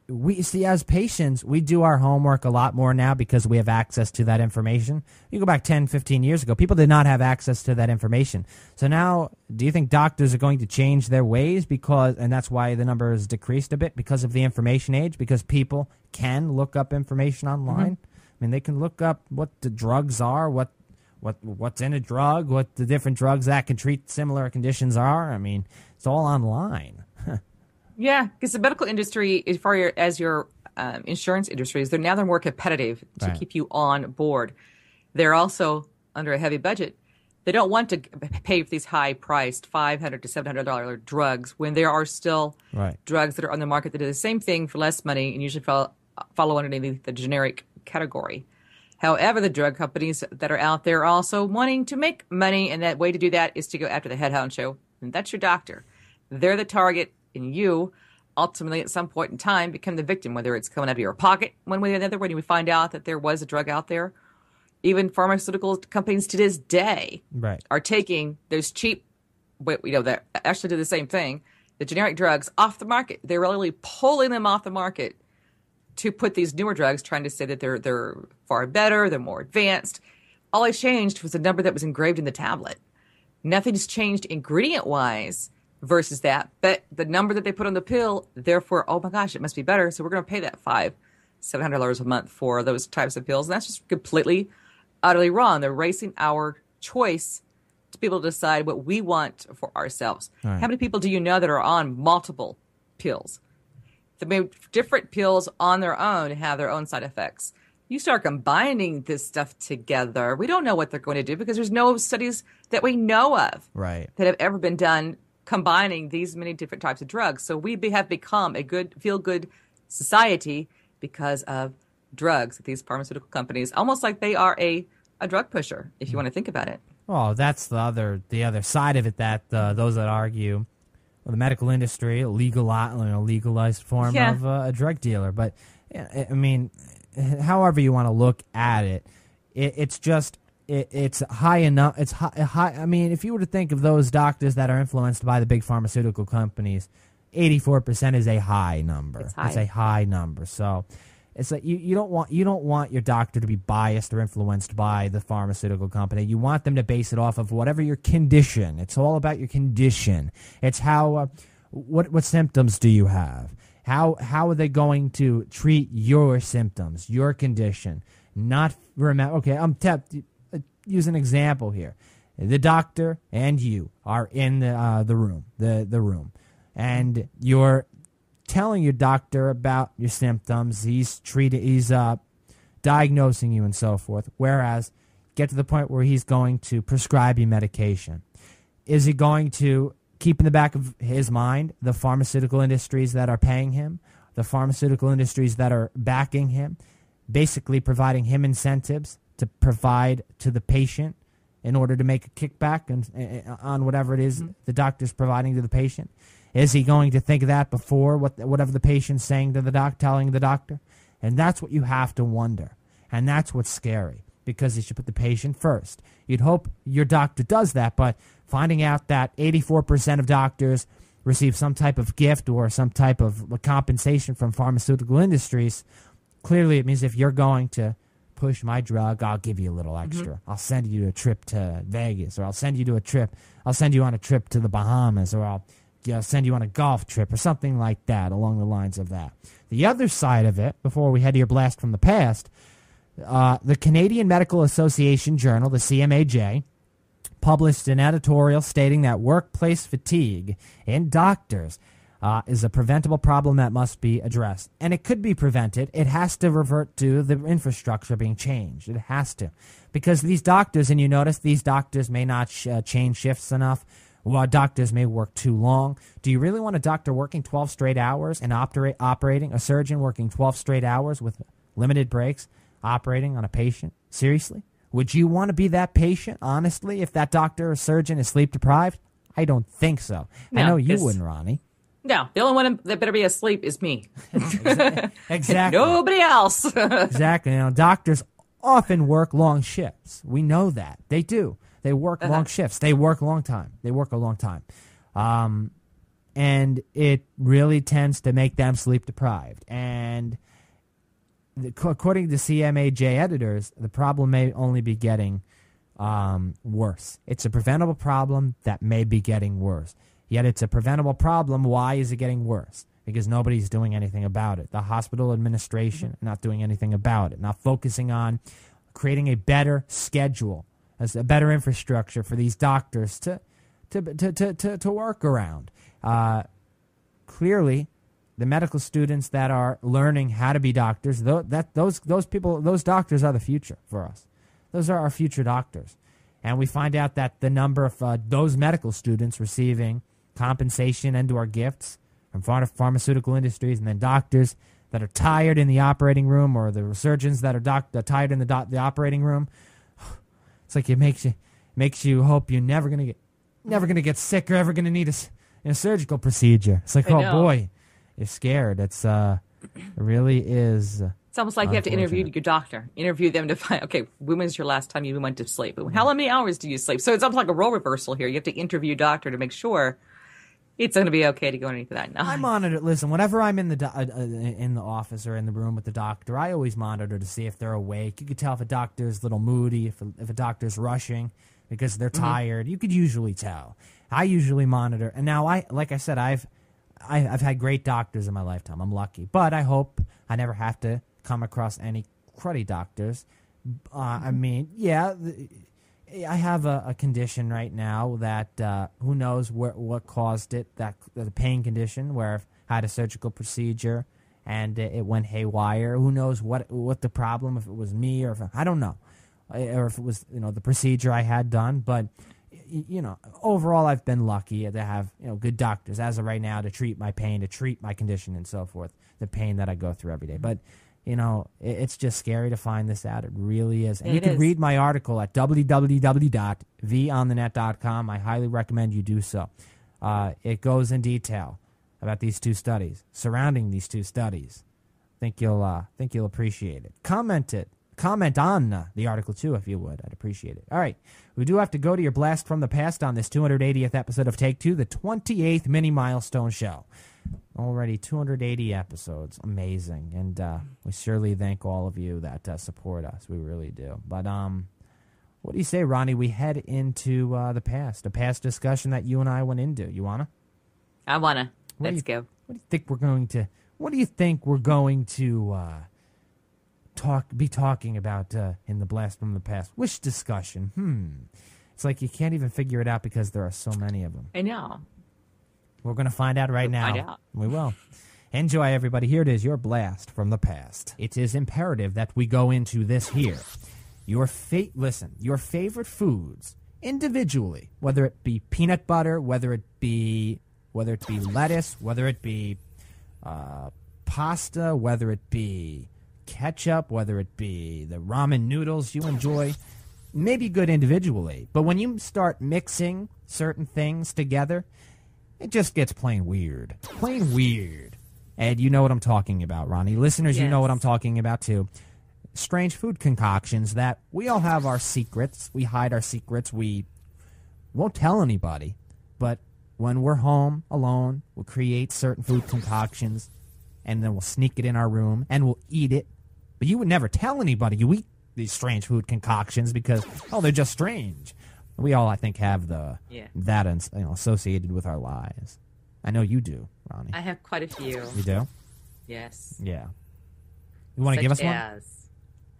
we see, as patients, we do our homework a lot more now because we have access to that information. You go back 10, 15 years ago, people did not have access to that information. So now, do you think doctors are going to change their ways and that's why the number has decreased a bit, because of the information age, because people can look up information online? I mean, they can look up what the drugs are, what's in a drug, what the different drugs that can treat similar conditions are. I mean, it's all online. Yeah, because the medical industry, as far as your insurance industries, they're more competitive to Right. keep you on board. They're also under a heavy budget. They don't want to pay for these high-priced $500 to $700 drugs when there are still Right. drugs that are on the market that do the same thing for less money and usually follow underneath the generic category. However, the drug companies that are out there are also wanting to make money, and that way to do that is to go after the head honcho, and that's your doctor. They're the target, and you ultimately at some point in time become the victim, whether it's coming out of your pocket one way or another when we find out that there was a drug out there. Even pharmaceutical companies to this day Right. are taking those cheap, that actually do the same thing, the generic drugs off the market. They're really pulling them off the market to put these newer drugs, trying to say that they're far better, they're more advanced. All I changed was the number that was engraved in the tablet. Nothing's changed ingredient-wise versus that, but the number that they put on the pill, therefore, oh my gosh, it must be better, so we're going to pay that $700 a month for those types of pills. And that's just completely, utterly wrong. They're erasing our choice to be able to decide what we want for ourselves. Right. How many people do you know that are on multiple pills? The different pills on their own have their own side effects. You start combining this stuff together, we don't know what they're going to do because there's no studies that we know of Right. that have ever been done combining these many different types of drugs. So we have become a good, feel-good society because of drugs. These pharmaceutical companies, almost like they are a drug pusher, if you want to think about it. Well, that's the other side of it, that those that argue, well, the medical industry, a legalized form of a drug dealer. But I mean, however you want to look at it, it's just it's high enough. It's high. I mean, if you were to think of those doctors that are influenced by the big pharmaceutical companies, 84% is a high number. It's high. It's a high number. So it's like you don't want your doctor to be biased or influenced by the pharmaceutical company. You want them to base it off of whatever your condition. It's all about your condition. It's how What symptoms do you have? How are they going to treat your symptoms, your condition? Not remember. Okay, use an example here. The doctor and you are in the room, the room, and you're telling your doctor about your symptoms. He's diagnosing you and so forth. Whereas, get to the point where he's going to prescribe you medication. Is he going to keep in the back of his mind the pharmaceutical industries that are paying him, the pharmaceutical industries that are backing him, basically providing him incentives to provide to the patient in order to make a kickback on whatever it is the doctor's providing to the patient? Is he going to think of that before whatever the patient's saying to telling the doctor? And that's what you have to wonder. And that's what's scary, because you should put the patient first. You'd hope your doctor does that, but finding out that 84% of doctors receive some type of gift or some type of compensation from pharmaceutical industries, clearly it means if you're going to push my drug, I'll give you a little extra. I'll send you a trip to Vegas, or I'll send you on a trip to the Bahamas, or I'll send you on a golf trip, or something like that, along the lines of that. The other side of it, before we head to your blast from the past, the Canadian Medical Association Journal, the CMAJ, published an editorial stating that workplace fatigue in doctors is a preventable problem that must be addressed. And it could be prevented. It has to revert to the infrastructure being changed. It has to. Because these doctors, and you notice these doctors may not change shifts enough. Well, doctors may work too long. Do you really want a doctor working 12 straight hours and operating, a surgeon working 12 straight hours with limited breaks, operating on a patient? Seriously? Would you want to be that patient, honestly, if that doctor or surgeon is sleep deprived? I don't think so. No, I know you wouldn't, Ronnie. No, the only one that better be asleep is me. Exactly. Nobody else. Exactly. Doctors often work long shifts. We know that. They do. They work long shifts. They work a long time. And it really tends to make them sleep deprived. And according to CMAJ editors, the problem may only be getting worse. It's a preventable problem that may be getting worse. Yet it's a preventable problem. Why is it getting worse? Because nobody's doing anything about it. The hospital administration not doing anything about it, not focusing on creating a better schedule, as a better infrastructure for these doctors to work around. Clearly, the medical students that are learning how to be doctors, those people, those doctors are the future for us. Those are our future doctors. And we find out that the number of those medical students receiving compensation and/or gifts from pharmaceutical industries, and then doctors that are tired in the operating room, or the surgeons that are tired in the operating room. It's like it makes you hope you're never gonna get sick or ever gonna need a surgical procedure. It's like, oh boy, you're scared. It really is. It's almost like you have to interview your doctor, interview them to find, okay, when was your last time you went to sleep? How many hours do you sleep? So it's almost like a role reversal here. You have to interview your doctor to make sure it's going to be okay to go underneath that. No. I monitor. Listen, whenever I'm in the office or in the room with the doctor, I always monitor to see if they're awake. You could tell if a doctor's a little moody, if a doctor's rushing because they're tired. You could usually tell. I usually monitor. And now, like I said, I've had great doctors in my lifetime. I'm lucky, but I hope I never have to come across any cruddy doctors. I mean, yeah. I have a condition right now that who knows what caused it, the pain condition where I had a surgical procedure and it went haywire. Who knows what the problem, if it was me or I don't know, or if it was the procedure I had done. But overall I've been lucky to have good doctors as of right now to treat my pain, to treat my condition and so forth, the pain that I go through every day. But it's just scary to find this out. It really is. And you can read my article at www.vonthenet.com. I highly recommend you do so. It goes in detail about these two studies, surrounding these two studies. I think you'll appreciate it. Comment on the article too, if you would. I'd appreciate it. All right. We do have to go to your blast from the past on this 280th episode of Take Two, the 28th mini milestone show. Already 280 episodes. Amazing. And we surely thank all of you that support us. We really do. But what do you say, Ronnie? We head into the past, a past discussion that you and I went into. You want to? I want to. Let's go. What do you think we're going to? What do you think we're going to be talking about in the Blast from the Past? Which discussion? It's like you can't even figure it out because there are so many of them. I know. We're going to find out right now. Find out. We will. Enjoy, everybody. Here it is, your Blast from the Past. It is imperative that we go into this here. Your favorite foods individually, whether it be peanut butter, whether it be lettuce, whether it be pasta, whether it be ketchup, whether it be the ramen noodles you enjoy, maybe good individually. But when you start mixing certain things together, it just gets plain weird. Plain weird. And you know what I'm talking about, Ronnie. Listeners, Yes. You know what I'm talking about, too. Strange food concoctions that we all have our secrets. We hide our secrets. We won't tell anybody. But when we're home alone, we'll create certain food concoctions, and then we'll sneak it in our room, and we'll eat it. But you would never tell anybody you eat these strange food concoctions because, they're just strange. We all, I think, have that associated with our lives. I know you do, Ronnie. I have quite a few. You do? Yes. Yeah. You want to give us one? As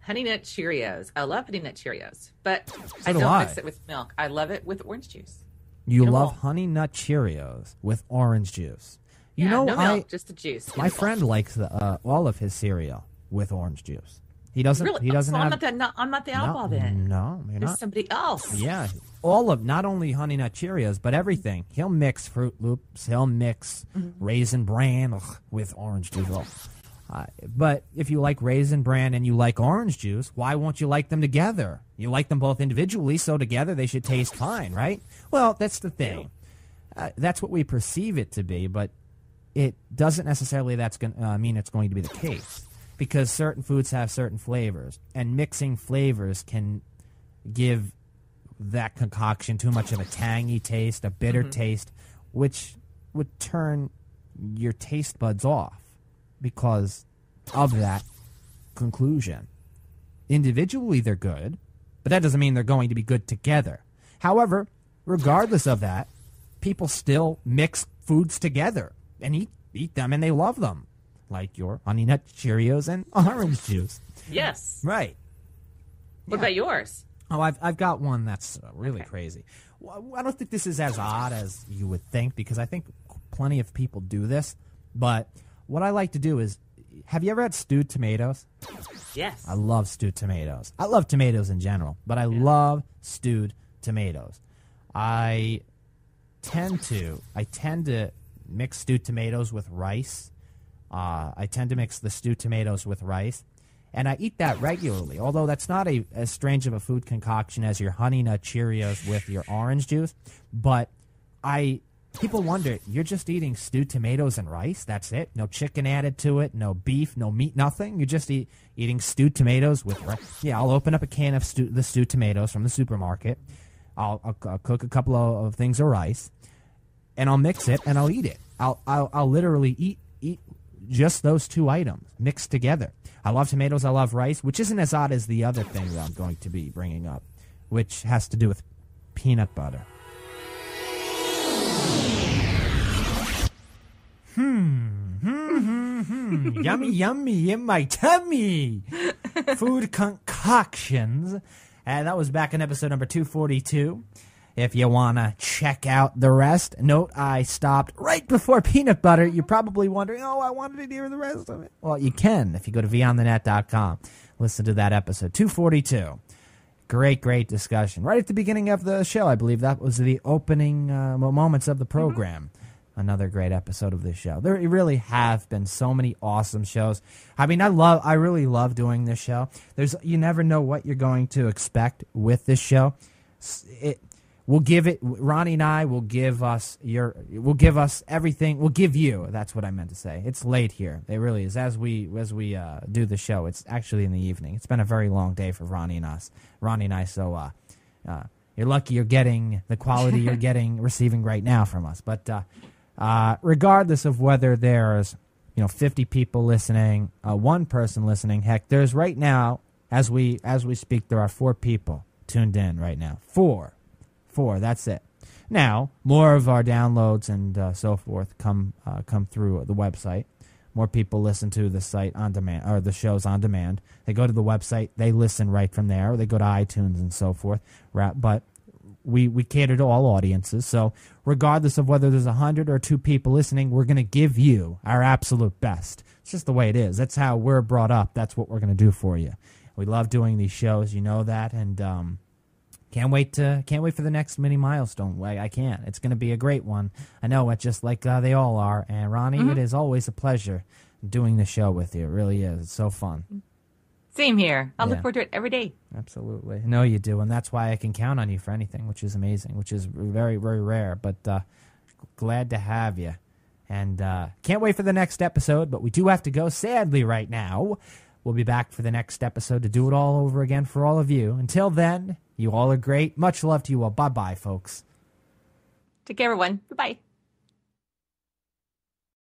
Honey Nut Cheerios. I love Honey Nut Cheerios, but I do don't I. mix it with milk. I love it with orange juice. You No love milk. Honey Nut Cheerios with orange juice. You Yeah, know, no milk, just the juice. my friend likes all of his cereal with orange juice. He doesn't. Really? He doesn't so have. I'm not the outlaw then. No, you're There's not. somebody else. Yeah, not only Honey Nut Cheerios, but everything. He'll mix Fruit Loops. He'll mix Raisin Bran with orange juice. But if you like Raisin Bran and you like orange juice, why won't you like them together? You like them both individually, so together they should taste fine, right? Well, that's the thing. That's what we perceive it to be, but it doesn't necessarily mean it's going to be the case. Because certain foods have certain flavors, and mixing flavors can give that concoction too much of a tangy taste, a bitter taste, which would turn your taste buds off because of that conclusion. Individually, they're good, but that doesn't mean they're going to be good together. However, regardless of that, people still mix foods together and eat them, and they love them. Like your Honey Nut Cheerios and orange juice. Yes. Right. What about yours? Oh, I've got one that's really crazy. Well, I don't think this is as odd as you would think because I think plenty of people do this. But what I like to do is, have you ever had stewed tomatoes? Yes. I love stewed tomatoes. I love tomatoes in general, but I love stewed tomatoes. I tend to mix stewed tomatoes with rice. I tend to mix the stewed tomatoes with rice, and I eat that regularly, although that's not as strange of a food concoction as your Honey Nut Cheerios with your orange juice. But people wonder, you're just eating stewed tomatoes and rice? That's it? No chicken added to it, no beef, no meat, nothing? You're just eating stewed tomatoes with rice? Yeah, I'll open up a can of the stewed tomatoes from the supermarket. I'll cook a couple of things of rice, and I'll mix it, and I'll eat it. I'll literally eat just those two items mixed together. I love tomatoes. I love rice, which isn't as odd as the other thing that I'm going to be bringing up, which has to do with peanut butter. Yummy, yummy in my tummy. Food concoctions. And that was back in episode number 242. If you want to check out the rest, note I stopped right before peanut butter. You're probably wondering, I wanted to hear the rest of it. Well, you can if you go to beyondthenet.com. Listen to that episode, 242. Great discussion. Right at the beginning of the show, I believe that was the opening moments of the program. Another great episode of this show. There really have been so many awesome shows. I mean, I really love doing this show. You never know what you're going to expect with this show. Ronnie and I will give us everything. We'll give you. That's what I meant to say. It's late here. It really is. As we do the show, it's actually in the evening. It's been a very long day for Ronnie and I. So you're lucky you're getting the quality you're receiving right now from us. But regardless of whether there's 50 people listening, one person listening, heck, there's right now as we speak, there are 4 people tuned in right now. Four. That's it. Now, more of our downloads and so forth come through the website. More people listen to the site on demand, or the shows on demand. They go to the website, they listen right from there, or they go to iTunes and so forth. But we cater to all audiences, so regardless of whether there's 100 or 2 people listening, we're going to give you our absolute best. It's just the way it is. That's how we're brought up. That's what we're going to do for you. We love doing these shows, you know that, and can't wait for the next mini milestone. I can't. It's going to be a great one. I know it, just like they all are. And Ronnie, It is always a pleasure doing the show with you. It really is. It's so fun. Same here. I look forward to it every day. Absolutely. No, you do, and that's why I can count on you for anything, which is amazing, which is very, very rare. But glad to have you, and can't wait for the next episode. But we do have to go, sadly, right now. We'll be back for the next episode to do it all over again for all of you. Until then, you all are great. Much love to you all. Bye-bye, folks. Take care, everyone. Bye-bye.